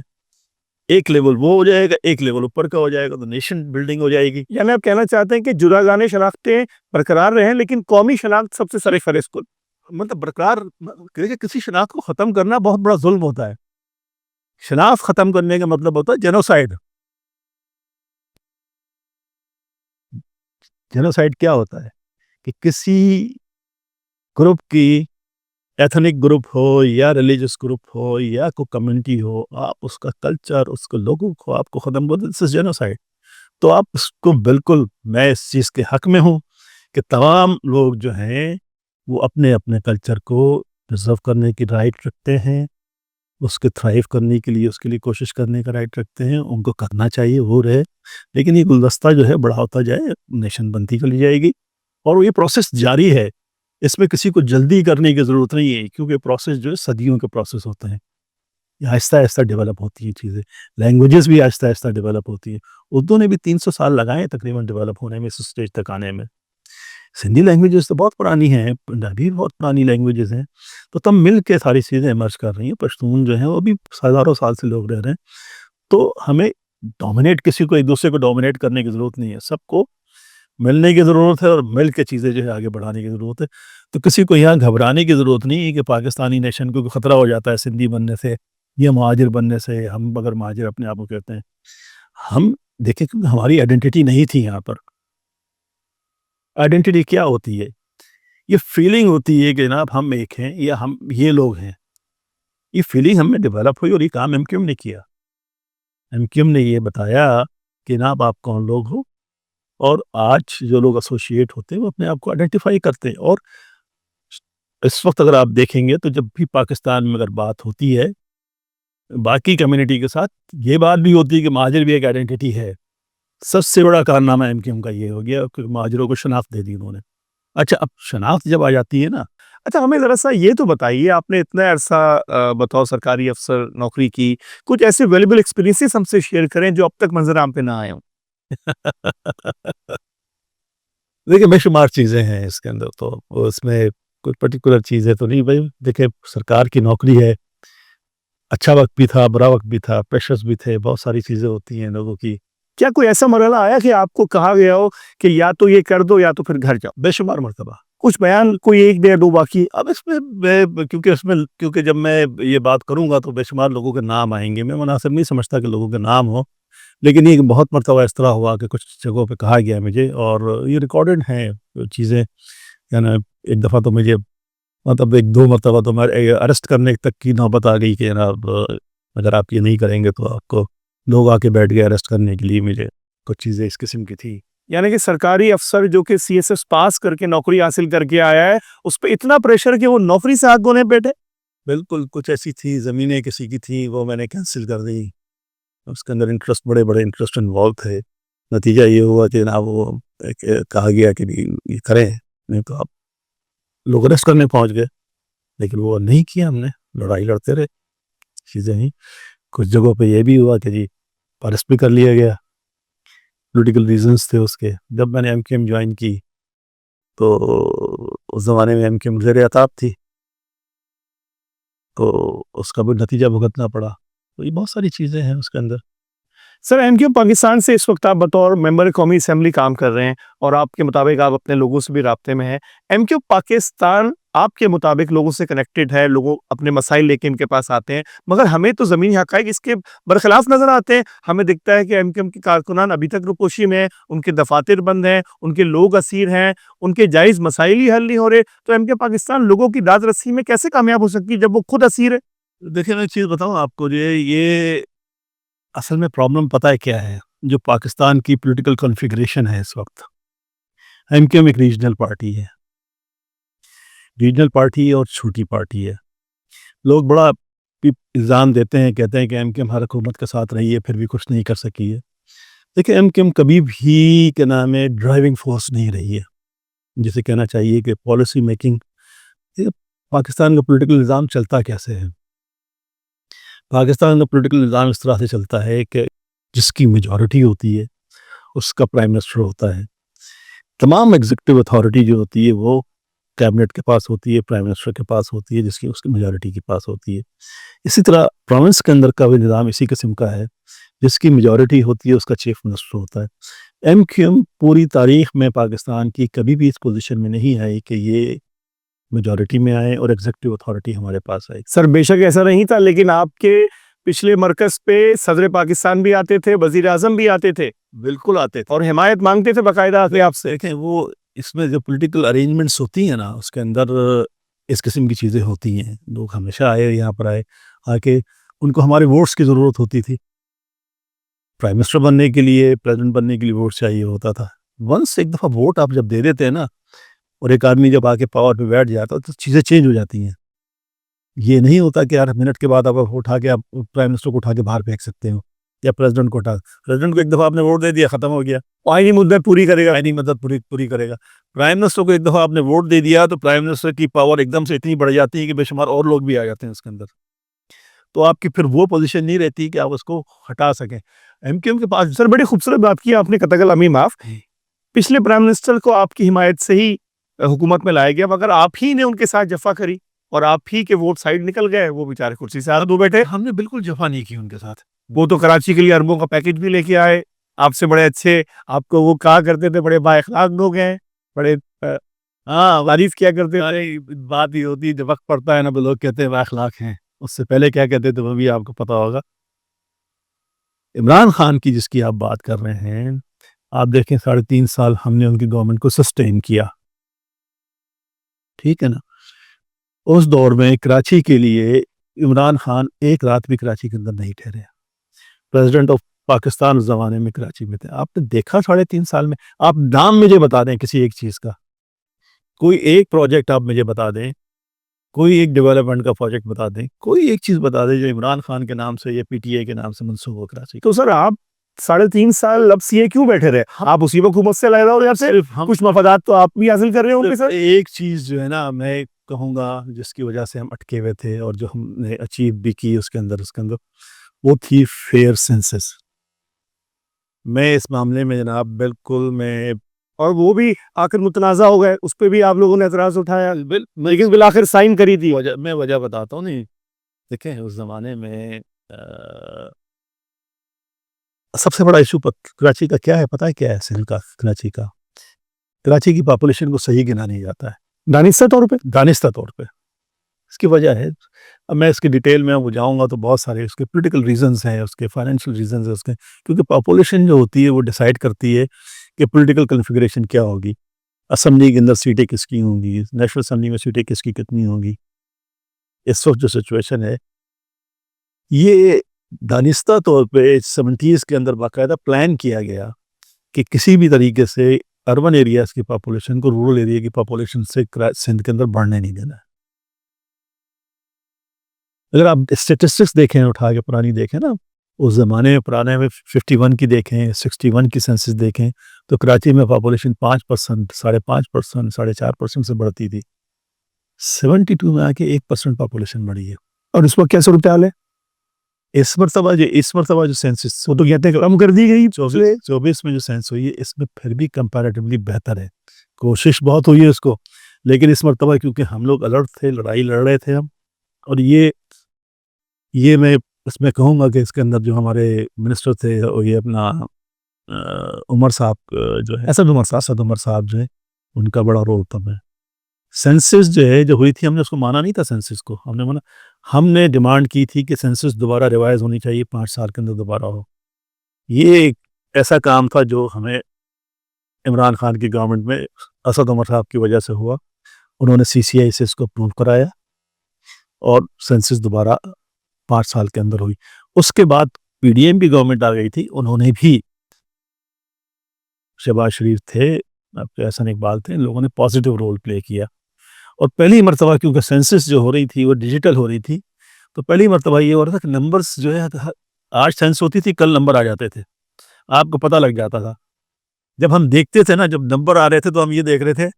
ایک لیول وہ ہو جائے گا، ایک لیول اوپر کا ہو جائے گا، تو نیشن بلڈنگ ہو جائے گی. یعنی آپ کہنا چاہتے ہیں کہ جداگانہ شناختیں برقرار رہیں لیکن قومی شناخت سب سے سر فہرست مطلب برقرار، کسی شناخت کو ختم کرنا بہت بڑا ظلم ہوتا ہے. شناخت ختم کرنے کا مطلب ہوتا ہے جینوسائیڈ. جینوسائیڈ کیا ہوتا ہے کہ کسی گروپ کی ایتھنک گروپ ہو یا ریلیجس گروپ ہو یا کوئی کمیونٹی ہو, آپ اس کا کلچر, اس کے لوگوں کو آپ کو ختم کر دیں, دس از جینوسائیڈ. تو آپ اس کو بالکل, میں اس چیز کے حق میں ہوں کہ تمام لوگ جو ہیں وہ اپنے اپنے کلچر کو پرزرو کرنے کی رائٹ رکھتے ہیں, اس کے تھرائیو کرنے کے لیے, اس کے لیے کوشش کرنے کا رائٹ رکھتے ہیں, ان کو کرنا چاہیے, وہ رہے. لیکن یہ گلدستہ جو ہے بڑا ہوتا جائے, نیشن بنتی چلی جائے گی, اور یہ پروسیس جاری ہے. اس میں کسی کو جلدی کرنے کی ضرورت نہیں ہے, کیونکہ پروسیس جو ہے صدیوں کے پروسیس ہوتے ہیں, یہ آہستہ آہستہ ڈیولپ ہوتی ہیں چیزیں. لینگویجز بھی آہستہ آہستہ ڈیولپ ہوتی ہیں. اردو نے بھی 300 سال لگائے تقریباً ڈیولپ ہونے میں, اس اسٹیج تک آنے میں. سندھی لینگویجز تو بہت پرانی ہیں, پنجابی بہت پرانی لینگویجز ہیں, تو تب مل کے ساری چیزیں ایمرج کر رہی ہیں. پشتون جو ہیں وہ بھی ہزاروں سال سے لوگ رہ رہے ہیں. تو ہمیں ڈومینیٹ, کسی کو ایک دوسرے کو ڈومینیٹ کرنے کی ضرورت نہیں ہے, سب کو ملنے کی ضرورت ہے, اور مل کے چیزیں جو ہے آگے بڑھانے کی ضرورت ہے. تو کسی کو یہاں گھبرانے کی ضرورت نہیں ہے کہ پاکستانی نیشن کو خطرہ ہو جاتا ہے سندھی بننے سے یا مہاجر بننے سے. ہم اگر مہاجر اپنے آپ کو کہتے ہیں, ہم دیکھیں کہ ہماری آئیڈینٹی نہیں تھی یہاں پر. آئیڈینٹی کیا ہوتی ہے؟ یہ فیلنگ ہوتی ہے کہ جناب ہم ایک ہیں یا ہم یہ لوگ ہیں. یہ فیلنگ ہم میں ڈیولپ ہوئی, اور یہ کام ایم کیو ایم نے کیا. ایم کیو ایم نے یہ بتایا کہ جناب آپ کون لوگ ہو, اور آج جو لوگ ایسوسیٹ ہوتے ہیں وہ اپنے آپ کو آئیڈینٹیفائی کرتے ہیں. اور اس وقت اگر آپ دیکھیں گے تو جب بھی پاکستان میں اگر بات ہوتی ہے باقی کمیونٹی کے ساتھ, یہ بات بھی ہوتی ہے کہ مہاجر بھی ایک آئیڈینٹی ہے. سب سے بڑا کارنامہ ایم کیو ایم کا یہ ہو گیا کہ مہاجروں کو شناخت دے دی انہوں نے. اچھا, اب شناخت جب آ جاتی ہے نا, اچھا ہمیں ذرا سا یہ تو بتائیے, آپ نے اتنا عرصہ بطور سرکاری افسر نوکری کی, کچھ ایسے ویلیبل ایکسپیرینسز ہم سے شیئر کریں جو اب تک منظر عام پہ نہ آئے ہوں. دیکھیں بے شمار چیزیں ہیں اس کے اندر, تو اس میں کوئی پرٹیکولر چیز ہے تو نہیں بھائی. دیکھیں سرکار کی نوکری ہے, اچھا وقت بھی تھا, برا وقت بھی تھا, پریشرز بھی تھے, بہت ساری چیزیں ہوتی ہیں لوگوں کی. کیا کوئی ایسا مرحلہ آیا کہ آپ کو کہا گیا ہو کہ یا تو یہ کر دو یا تو پھر گھر جاؤ؟ بے شمار مرتبہ. کچھ بیان, کوئی ایک دے دو باقی. اب اس میں کیونکہ جب میں یہ بات کروں گا تو بے شمار لوگوں کے نام آئیں گے, میں مناسب نہیں سمجھتا کہ لوگوں کے نام ہو. لیکن یہ بہت مرتبہ اس طرح ہوا کہ کچھ جگہوں پہ کہا گیا مجھے, اور یہ ریکارڈڈ ہیں چیزیں. یعنی ایک دفعہ تو مجھے مطلب 1-2 مرتبہ تو میں اریسٹ کرنے تک کی نوبت آ گئی کہ جناب اگر آپ یہ نہیں کریں گے تو آپ کو لوگ آ کے بیٹھ گئے اریسٹ کرنے کے لیے. مجھے کچھ چیزیں اس قسم کی تھی. یعنی کہ سرکاری افسر جو کہ سی ایس ایس پاس کر کے نوکری حاصل کر کے آیا ہے, اس پہ اتنا پریشر کہ وہ نوکری سے ہاتھ دھونے بیٹھے. بالکل کچھ ایسی تھی, زمینیں کسی کی تھیں وہ میں نے کینسل کر دی. اس کے اندر انٹرسٹ, بڑے بڑے انٹرسٹ انوالو تھے. نتیجہ یہ ہوا کہ جناب وہ کہا گیا کہ یہ کریں, نہیں تو آپ لوگ اریسٹ کرنے پہنچ گئے. لیکن وہ نہیں کیا ہم نے, لڑائی لڑتے رہے چیزیں ہی. کچھ جگہوں پہ یہ بھی ہوا کہ جی اریسٹ بھی کر لیا گیا, پولیٹیکل ریزنز تھے اس کے. جب میں نے ایم کیو ایم جوائن کی تو اس زمانے میں ایم کیو ایم زیر عتاب تھی, تو اس کا بھی نتیجہ بھگتنا پڑا. تو یہ بہت ساری چیزیں ہیں اس کے اندر. سر ایم کیو پاکستان سے اس وقت آپ بطور ممبر قومی اسمبلی کام کر رہے ہیں, اور آپ کے مطابق آپ اپنے لوگوں سے بھی رابطے میں ہیں. ایم کیو پاکستان آپ کے مطابق لوگوں سے کنیکٹڈ ہے, لوگوں اپنے مسائل لے کے ان کے پاس آتے ہیں, مگر ہمیں تو زمینی حقائق اس کے برخلاف نظر آتے ہیں. ہمیں دکھتا ہے کہ ایم کیو کے کارکنان ابھی تک روپوشی میں ہیں, ان کے دفاتر بند ہیں, ان کے لوگ اسیر ہیں, ان کے جائز مسائل ہی حل نہیں ہو رہے. تو ایم کیو پاکستان لوگوں کی داد رسی میں کیسے کامیاب ہو سکتی ہے جب وہ خود اسیر ہے؟ دیکھیں میں ایک چیز بتاؤں آپ کو, یہ اصل میں پرابلم پتہ ہے کیا ہے, جو پاکستان کی پولیٹیکل کنفیگریشن ہے اس وقت. ایم کیو ایم ایک ریجنل پارٹی ہے, ریجنل پارٹی اور چھوٹی پارٹی ہے. لوگ بڑا الزام دیتے ہیں, کہتے ہیں کہ ایم کیو ایم ہر حکومت کے ساتھ رہی ہے پھر بھی کچھ نہیں کر سکی ہے. دیکھیں ایم کیو ایم کبھی بھی کیا نام ہے ڈرائیونگ فورس نہیں رہی ہے, جسے کہنا چاہیے کہ پالیسی میکنگ. پاکستان کا پولیٹیکل نظام چلتا کیسے ہے؟ پاکستان کا پولیٹیکل نظام اس طرح سے چلتا ہے کہ جس کی میجورٹی ہوتی ہے اس کا پرائم منسٹر ہوتا ہے. تمام ایگزیکٹو اتھارٹی جو ہوتی ہے وہ کیبنٹ کے پاس ہوتی ہے, پرائم منسٹر کے پاس ہوتی ہے, جس کی اس کی میجورٹی کے پاس ہوتی ہے. اسی طرح پروونس کے اندر کا بھی نظام اسی قسم کا ہے, جس کی میجورٹی ہوتی ہے اس کا چیف منسٹر ہوتا ہے. ایم کیو ایم پوری تاریخ میں پاکستان کی کبھی بھی اس پوزیشن میں نہیں آئی کہ یہ میجورٹی میں آئے اور ایگزیکٹو اتھارٹی ہمارے پاس آئی. سر بے شک ایسا نہیں تھا, لیکن آپ کے پچھلے مرکز پہ صدر پاکستان بھی آتے تھے, وزیر اعظم بھی آتے تھے بالکل آتے تھے. اور حمایت مانگتے تھے باقاعدہ آپ سے. دیکھیں وہ اس میں جو پولیٹیکل ارینجمنٹس ہوتی ہیں نا, اس کے اندر اس قسم کی چیزیں ہوتی ہیں. لوگ ہمیشہ آئے, یہاں پر آئے آ کے ان کو ہمارے ووٹس کی ضرورت ہوتی تھی. پرائم منسٹر بننے کے لیے, پریزیڈنٹ بننے کے لیے ووٹ چاہیے ہوتا تھا. ونس ایک دفعہ ووٹ آپ جب دے دیتے ہیں نا, اور ایک آدمی جب آ کے پاور پہ بیٹھ جاتا ہے تو چیزیں چینج ہو جاتی ہیں. یہ نہیں ہوتا کہ یار منٹ کے بعد آپ اٹھا کے آپ پرائم منسٹر کو اٹھا کے باہر پھینک سکتے ہو, یا پریزیڈنٹ کو پریزیڈنٹ کو ایک دفعہ آپ نے ووٹ دے دیا, ختم ہو گیا. آئینی مدت پوری کرے گا, آئینی مدت پوری کرے گا. پرائم منسٹر کو ایک دفعہ آپ نے ووٹ دے دیا تو پرائم منسٹر کی پاور ایک دم سے اتنی بڑھ جاتی ہے کہ بے شمار اور لوگ بھی آ جاتے ہیں اس کے اندر. تو آپ کی پھر وہ پوزیشن نہیں رہتی کہ آپ اس کو ہٹا سکیں. ایم کیو ایم کے پاس سر بڑی خوبصورت بات کی آپ نے قطع امی معاف. پچھلے پرائم منسٹر کو آپ کی حمایت سے ہی حکومت میں لایا گیا, مگر آپ ہی نے ان کے ساتھ جفا کری اور آپ ہی کے ووٹ سائڈ نکل گئے, وہ بیچارے کرسی سے آگے بیٹھے. ہم نے بالکل جفا نہیں کی ان کے ساتھ. وہ تو کراچی کے لیے اربوں کا پیکج بھی لے کے آئے, آپ سے بڑے اچھے, آپ کو وہ کہا کرتے تھے بڑے با اخلاق لوگ ہیں, بڑے تعریف کیا کرتے تھے. بات یہ ہوتی ہے جب وقت پڑتا ہے نا, لوگ کہتے ہیں با اخلاق ہیں. اس سے پہلے کیا کہتے تھے وہ بھی آپ کو پتا ہوگا. عمران خان کی جس کی آپ بات کر رہے ہیں, آپ دیکھیں 3.5 سال ہم نے ان کی گورنمنٹ کو سسٹین کیا, ٹھیک ہے نا. اس دور میں کراچی کے لیے عمران خان ایک رات بھی کراچی کے اندر نہیں ٹھہرے. پریزیڈنٹ آف پاکستان اس زمانے میں کراچی میں تھے. آپ نے دیکھا 3.5 سال میں, آپ نام مجھے بتا دیں کسی ایک چیز کا, کوئی ایک پروجیکٹ آپ مجھے بتا دیں, کوئی ایک ڈیولپمنٹ کا پروجیکٹ بتا دیں, کوئی ایک چیز بتا دیں جو عمران خان کے نام سے یا پی ٹی آئی کے نام سے منسوب ہو کراچی. تو سر آپ 3.5 سال اب سی اے کیوں بیٹھے رہے؟ آپ اسی حکومت سے علیحدہ ہو رہے ہیں, صرف ہم کچھ مفادات تو آپ بھی حاصل کر رہے ہوں گے سر. ایک چیز جو ہے نا میں کہوں گا جس کی وجہ سے ہم اٹکے ہوئے تھے اور جو ہم نے اچیو بھی کی اس کے اندر وہ تھی فیئر سینسس. میں اس معاملے میں جناب بالکل میں, اور وہ بھی آخر متنازع ہو گئے, اس پہ بھی آپ لوگوں نے اعتراض اٹھایا, لیکن بالآخر سائن کری تھی. میں وجہ بتاتا ہوں. نہیں دیکھیں اس زمانے میں سب سے بڑا ایشو کراچی کا کیا ہے پتہ ہے کیا ہے؟ سندھ کا, کراچی کی پاپولیشن کو صحیح گنا نہیں جاتا ہے دانستہ طور پہ. اس کی وجہ ہے, اب میں اس کی ڈیٹیل میں جاؤں گا تو بہت سارے اس کے پولیٹیکل ریزنز ہیں, اس کے فائنینشیل ریزنز ہیں اس کے, کیونکہ پاپولیشن جو ہوتی ہے وہ ڈیسائیڈ کرتی ہے کہ پولیٹیکل کنفیگریشن کیا ہوگی, اسمبلی کے اندر سیٹیں کس کی ہوں گی, نیشنل اسمبلی میں سیٹیں کس کی کتنی ہوں گی. اس وقت جو سچویشن ہے یہ دانستہ طور پہ 70s کے اندر باقاعدہ پلان کیا گیا کہ کسی بھی طریقے سے اربن ایریاز کی پاپولیشن کو رورل ایریا کی پاپولیشن سے سندھ کے اندر بڑھنے نہیں دینا ہے. اگر آپ اسٹیٹسٹکس دیکھیں اٹھا کے پرانی دیکھیں نا, اس زمانے میں پرانے میں 51 کی دیکھیں, 61 کی سینسس دیکھیں تو کراچی میں پاپولیشن 5%, 5.5%, 4.5% سے بڑھتی تھی. 72 میں آ کے 1% پاپولیشن بڑھی ہے. اور اس وقت کیا صورتحال ہے؟ اس مرتبہ جو سینسس وہ تو کہتے ہیں کم کر دی گئی. 24 میں جو سینس ہوئی ہے اس میں پھر بھی کمپیریٹیولی بہتر ہے. کوشش بہت ہوئی ہے اس کو, لیکن اس مرتبہ کیونکہ ہم لوگ الرٹ تھے, لڑائی لڑ رہے تھے ہم, اور یہ میں اس میں کہوں گا کہ اس کے اندر جو ہمارے منسٹر تھے اور یہ اپنا عمر صاحب جو ہے, اسد عمر صاحب جو ہے, ان کا بڑا رول تھا. میں سینسس جو ہے جو ہوئی تھی ہم نے اس کو مانا نہیں تھا. سینسس کو ہم نے ڈیمانڈ کی تھی کہ سینسس دوبارہ ریوائز ہونی چاہیے, 5 سال کے اندر دوبارہ ہو. یہ ایک ایسا کام تھا جو ہمیں عمران خان کی گورنمنٹ میں اسد عمر صاحب کی وجہ سے ہوا. انہوں نے CCI سے اس کو اپروو کرایا اور سینسس دوبارہ 5 سال کے اندر ہوئی. اس کے بعد PDM کی گورنمنٹ آ گئی تھی, انہوں نے بھی, شہباز شریف تھے, احسن اقبال تھے, ان لوگوں نے پازیٹیو رول پلے کیا. اور پہلی مرتبہ کیونکہ سینسس جو ہو رہی تھی وہ ڈیجیٹل ہو رہی تھی, تو پہلی مرتبہ یہ ہو رہا تھا کہ نمبرز جو ہے آج سینس ہوتی تھی, کل نمبر آ جاتے تھے, آپ کو پتہ لگ جاتا تھا. جب ہم دیکھتے تھے نا, جب نمبر آ رہے تھے تو ہم یہ دیکھ رہے تھے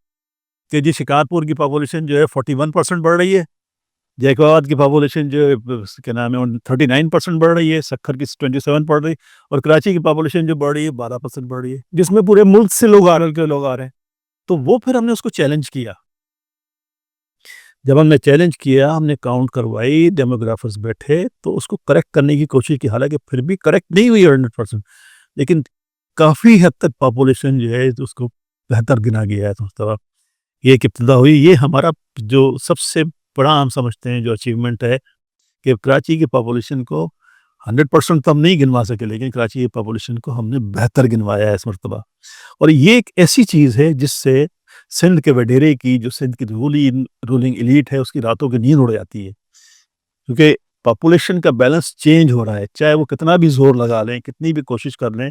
کہ جی شکارپور کی پاپولیشن جو ہے 41% بڑھ رہی ہے, جیکو آباد کی پاپولیشن جو کیا نام ہے 39% بڑھ رہی ہے, سکھر کی 27 بڑھ رہی ہے, اور کراچی کی پاپولیشن جو بڑھ رہی ہے 12% بڑھ رہی ہے, جس میں پورے ملک سے لوگ آ رہے ہیں. تو وہ پھر ہم نے اس کو چیلنج کیا. جب ہم نے چیلنج کیا, ہم نے کاؤنٹ کروائی, ڈیموگرافرز بیٹھے تو اس کو کریکٹ کرنے کی کوشش کی, حالانکہ پھر بھی کریکٹ نہیں ہوئی 100%, لیکن کافی حد تک پاپولیشن جو ہے اس کو بہتر گنا گیا ہے. تو اس طرح یہ ایک ابتدا ہوئی. یہ ہمارا جو سب سے بڑا ہم سمجھتے ہیں جو اچیومنٹ ہے کہ کراچی کی پاپولیشن کو 100% تو ہم نہیں گنوا سکے، لیکن کراچی کی پاپولیشن کو ہم نے بہتر گنوایا ہے اس مرتبہ. اور یہ ایک ایسی چیز ہے جس سے سندھ کے وڈیرے کی، جو سندھ کی رولنگ ایلیٹ ہے، اس کی راتوں کی نیند اڑ جاتی ہے، کیونکہ پاپولیشن کا بیلنس چینج ہو رہا ہے. چاہے وہ کتنا بھی زور لگا لیں، کتنی بھی کوشش کر لیں،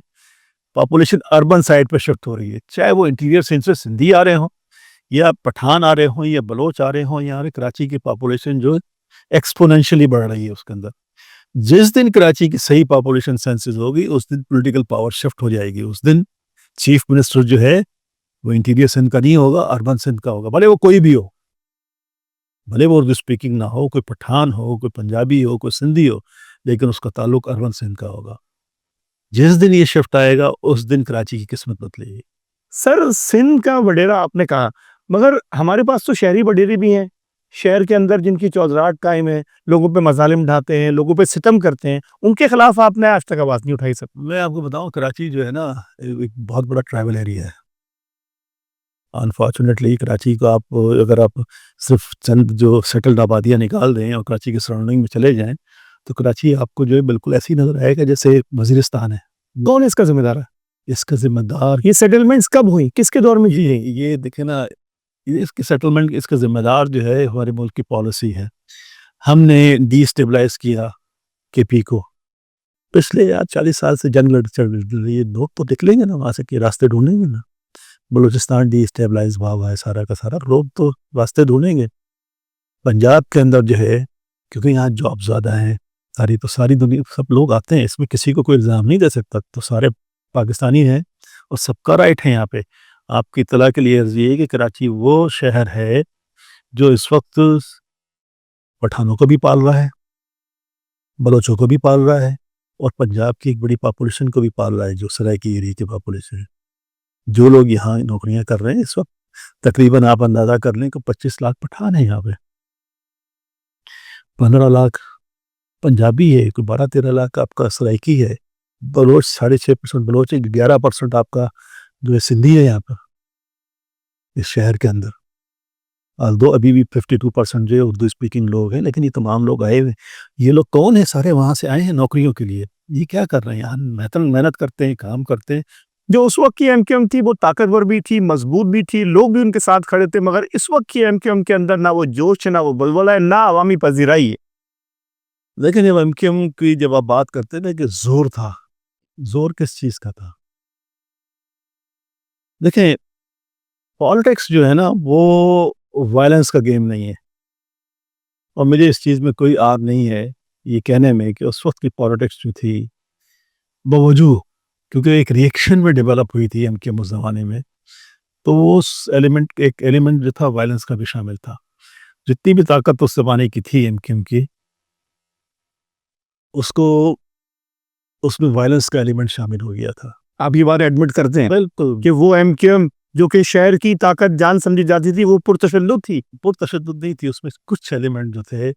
پاپولیشن اربن سائڈ پہ شفٹ ہو رہی ہے. چاہے وہ انٹیریئر سندھ سے سندھی آ رہے ہوں، یا پٹھان آ رہے ہوں، یا بلوچ آ رہے ہوں، یا کراچی کی پاپولیشن جو ایکسپونینشلی بڑھ رہی ہے اس کے اندر. جس دن کراچی کی صحیح پاپولیشن سینسز ہوگی، اس دن پولیٹیکل پاور شفٹ ہو جائے گی. اس دن چیف منسٹر جو ہے وہ انٹیریئر سندھ کا نہیں ہوگا، اربن سندھ کا ہوگا. بھلے وہ کوئی بھی ہو، بھلے وہ اردو اسپیکنگ نہ ہو، کوئی پٹھان ہو، کوئی پنجابی ہو، کوئی سندھی ہو، لیکن اس کا تعلق اربن سندھ کا ہوگا. جس دن یہ شفٹ آئے گا، اس دن کراچی کی قسمت بدلے گی. سر سندھ کا وڈیرا آپ نے کہا، مگر ہمارے پاس تو شہری وڈیرے بھی ہیں شہر کے اندر، جن کی چودراہٹ قائم ہے، لوگوں پہ مظالم ڈھاتے ہیں، لوگوں پہ ستم کرتے ہیں. ان کے خلاف آپ نے آج تک آواز نہیں اٹھائی سر. میں آپ کو بتاؤں، کراچی جو ہے نا، ایک بہت بڑا ٹرائبل ایریا ہے. انفارچونیٹلی کراچی کو آپ اگر آپ صرف چند جو سیٹلڈ آبادیاں نکال دیں اور کراچی کے سراؤنڈنگ میں چلے جائیں، تو کراچی آپ کو جو ہے بالکل ایسی نظر آئے گا جیسے وزیرستان ہے. کون اس کا ذمہ دار ہے؟ اس کا ذمہ دار یہ سیٹلمنٹس کب ہوئی، کس کے دور میں کی گئی؟ یہ دیکھیں نا، اس کی سیٹلمنٹ، اس کا ذمہ دار جو ہے ہمارے ملک کی پالیسی ہے. ہم نے ڈی اسٹیبلائز کیا کے پی کو. پچھلے 40 سال سے جنگ چل رہی ہے. لوگ تو نکلیں گے نا وہاں سے، کہ راستے ڈھونڈیں گے نا. بلوچستان ڈی اسٹیبلائز ہوا ہے سارا کا سارا، لوگ تو راستے ڈھونڈیں گے. پنجاب کے اندر جو ہے، کیونکہ یہاں جاب زیادہ ہیں، ساری دنیا سب لوگ آتے ہیں، اس میں کسی کو کوئی الزام نہیں دے سکتا. تو سارے پاکستانی ہیں اور سب کا رائٹ ہے یہاں پہ. آپ کی اطلاع کے لیے عرض یہ ہے کہ کراچی وہ شہر ہے جو اس وقت پٹھانوں کو بھی پال رہا ہے، بلوچوں کو بھی پال رہا ہے، اور پنجاب کی ایک بڑی پاپولیشن کو بھی پال رہا ہے، جو سرائکی ایریا کی پاپولیشن ہے. جو لوگ یہاں نوکریاں کر رہے ہیں اس وقت، تقریباً آپ اندازہ کر لیں کہ 25 لاکھ پٹھان ہیں یہاں پہ، 15 لاکھ پنجابی ہے، کوئی 12-13 لاکھ آپ کا سرائکی ہے، بلوچ 6.5% بلوچ ہے، 11% آپ کا جو ہے سندھی ہے یہاں پر اس شہر کے اندر. دو ابھی بھی 52% جو ہے اردو اسپیکنگ لوگ ہیں، لیکن یہ تمام لوگ آئے ہوئے. یہ لوگ کون ہیں؟ سارے وہاں سے آئے ہیں نوکریوں کے لیے. یہ کیا کر رہے ہیں یہاں؟ محنت کرتے ہیں، کام کرتے ہیں. جو اس وقت کی ایم کیو ایم تھی وہ طاقتور بھی تھی، مضبوط بھی تھی، لوگ بھی ان کے ساتھ کھڑے تھے، مگر اس وقت کی ایم کیو ایم کے اندر نہ وہ جوش ہے، نہ وہ بلبلہ ہے، نہ عوامی پذیرائی ہے. لیکن جب ایم کیو ایم کی جب آپ بات کرتے ہیں کہ زور تھا، زور کس چیز کا تھا؟ دیکھیں، پالیٹکس جو ہے نا، وہ وائلنس کا گیم نہیں ہے. اور مجھے اس چیز میں کوئی آر نہیں ہے یہ کہنے میں کہ اس وقت کی پالیٹکس جو تھی، باوجود کیونکہ ایک ریئیکشن میں ڈیولپ ہوئی تھی ایم کیو ایم اس زمانے میں، تو وہ ایک ایلیمنٹ جو تھا وائلنس کا بھی شامل تھا. جتنی بھی طاقت اس زمانے کی تھی ایم کیو ایم کی، اس میں وائلنس کا ایلیمنٹ شامل ہو گیا تھا. آپ یہ بات ایڈمٹ کرتے ہیں بالکل. کہ وہ ایم کیو ایم جو کہ شہر کی طاقت جان سمجھی جاتی تھی، وہ پرتشدد تھی؟ پرتشدد نہیں تھی، اس میں کچھ ایلیمنٹ جو تھے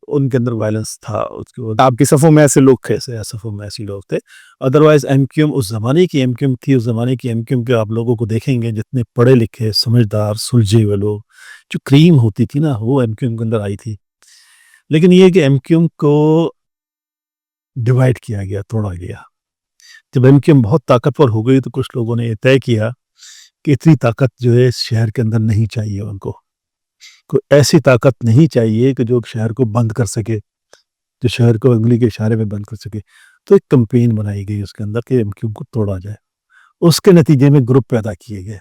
ان کے اندر وائلنس تھا. اس کے بعد آپ کی صفوں میں ایسے لوگ تھے؟ صفوں میں ایسے لوگ تھے. ادروائز ایم کیو ایم اس زمانے کی ایم کیو ایم تھی. اس زمانے کی ایم کیو ایم کے آپ لوگوں کو دیکھیں گے، جتنے پڑھے لکھے، سمجھدار، سلجھے ہوئے لوگ، جو کریم ہوتی تھی نا، وہ ایم کیو ایم کے اندر آئی تھی. لیکن یہ کہ ایم کیو ایم کو ڈیوائڈ کیا گیا، توڑا گیا. جب ایم کیو ایم بہت طاقتور ہو گئی تو کچھ لوگوں نے یہ طے کیا کہ اتنی طاقت جو ہے شہر کے اندر نہیں چاہیے. ان کو کوئی ایسی طاقت نہیں چاہیے کہ جو شہر کو بند کر سکے، جو شہر کو انگلی کے اشارے میں بند کر سکے. تو ایک کمپین بنائی گئی اس کے اندر کہ ایم کیو ایم کو توڑا جائے. اس کے نتیجے میں گروپ پیدا کیے گئے،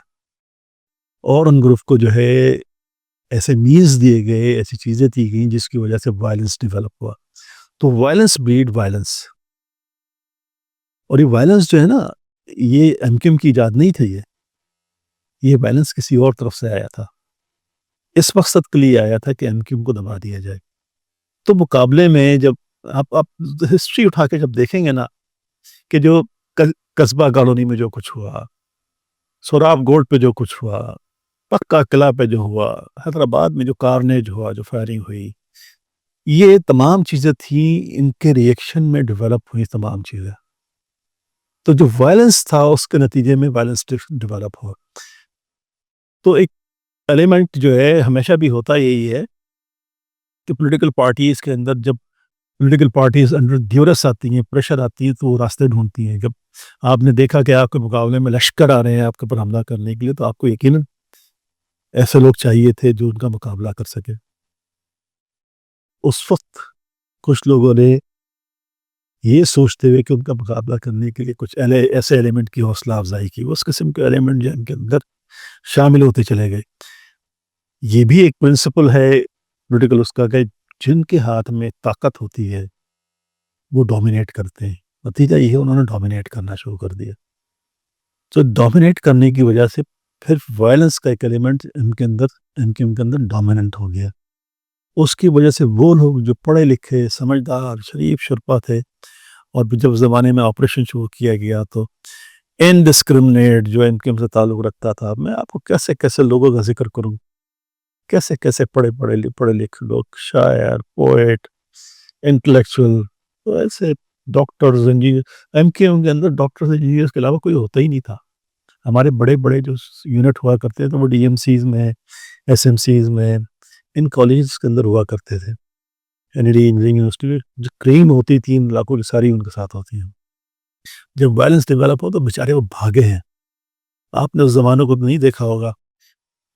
اور ان گروپ کو جو ہے ایسے مینز دیے گئے، ایسی چیزیں دی گئیں جس کی وجہ سے وائلنس ڈیولپ ہوا. تو وائلنس بریڈ وائلنس. اور یہ وائلنس جو ہے نا، یہ ایم کیو ایم کی ایجاد نہیں تھی. یہ وائلنس کسی اور طرف سے آیا تھا، اس مقصد کے لیے آیا تھا کہ ایم کیو ایم کو دبا دیا جائے. تو مقابلے میں جب آپ ہسٹری اٹھا کے جب دیکھیں گے نا، کہ جو قصبہ کالونی میں جو کچھ ہوا، سوراب گوڈ پہ جو کچھ ہوا، پکا قلعہ پہ جو ہوا، حیدرآباد میں جو کارنیج ہوا، جو فائرنگ ہوئی، یہ تمام چیزیں تھیں ان کے ریئیکشن میں ڈیولپ ہوئی تمام چیزیں. تو جو وائلنس تھا اس کے نتیجے میں وائلنس ڈیولپ ہوا. تو ایک ایلیمنٹ جو ہے ہمیشہ بھی ہوتا یہی ہے کہ پولیٹیکل پارٹیز کے اندر جب پولیٹیکل پارٹیز انڈر ڈیورس آتی ہیں، پریشر آتی ہیں، تو وہ راستے ڈھونڈتی ہیں. جب آپ نے دیکھا کہ آپ کے مقابلے میں لشکر آ رہے ہیں آپ کے اوپر حملہ کرنے کے لیے، تو آپ کو یقیناً ایسے لوگ چاہیے تھے جو ان کا مقابلہ کر سکے. اس وقت کچھ لوگوں نے یہ سوچتے ہوئے کہ ان کا مقابلہ کرنے کے لیے کچھ ایسے ایلیمنٹ کی حوصلہ افزائی کی، اس قسم کے ایلیمنٹ جو ان کے اندر شامل ہوتے چلے گئے. یہ بھی ایک پرنسپل ہے پولیٹیکل اس کا، کہ جن کے ہاتھ میں طاقت ہوتی ہے وہ ڈومینیٹ کرتے ہیں. نتیجہ یہ ہے انہوں نے ڈومینیٹ کرنا شروع کر دیا. تو ڈومینیٹ کرنے کی وجہ سے پھر وائلنس کا ایک ایلیمنٹ ان کے اندر ڈومیننٹ ہو گیا. اس کی وجہ سے وہ لوگ جو پڑھے لکھے، سمجھدار، شریف شرپا تھے، اور جب زمانے میں آپریشن شروع کیا گیا تو انڈسکرمنیٹ جو ان کے سے تعلق رکھتا تھا. میں آپ کو کیسے کیسے لوگوں کا ذکر کروں، کیسے کیسے پڑھے لکھے لوگ، شاعر، پوئٹ، انٹلیکچوئل، تو ایسے ڈاکٹرز، انجینئر. ایم کیو کے اندر ڈاکٹرز انجینئرز کے علاوہ کوئی ہوتا ہی نہیں تھا. ہمارے بڑے بڑے جو یونٹ ہوا کرتے تھے وہ ڈی ایم سیز میں، ایس ایم سیز میں، ان کالجز کے اندر ہوا کرتے تھے. انجینئرنگ یونیورسٹی میں جو کریم ہوتی تھی ان علاقوں کی ساری ان کے ساتھ ہوتی ہیں. جب وائلنس ڈیولپ ہو تو بیچارے وہ بھاگے ہیں. آپ نے اس زمانوں کو نہیں دیکھا ہوگا،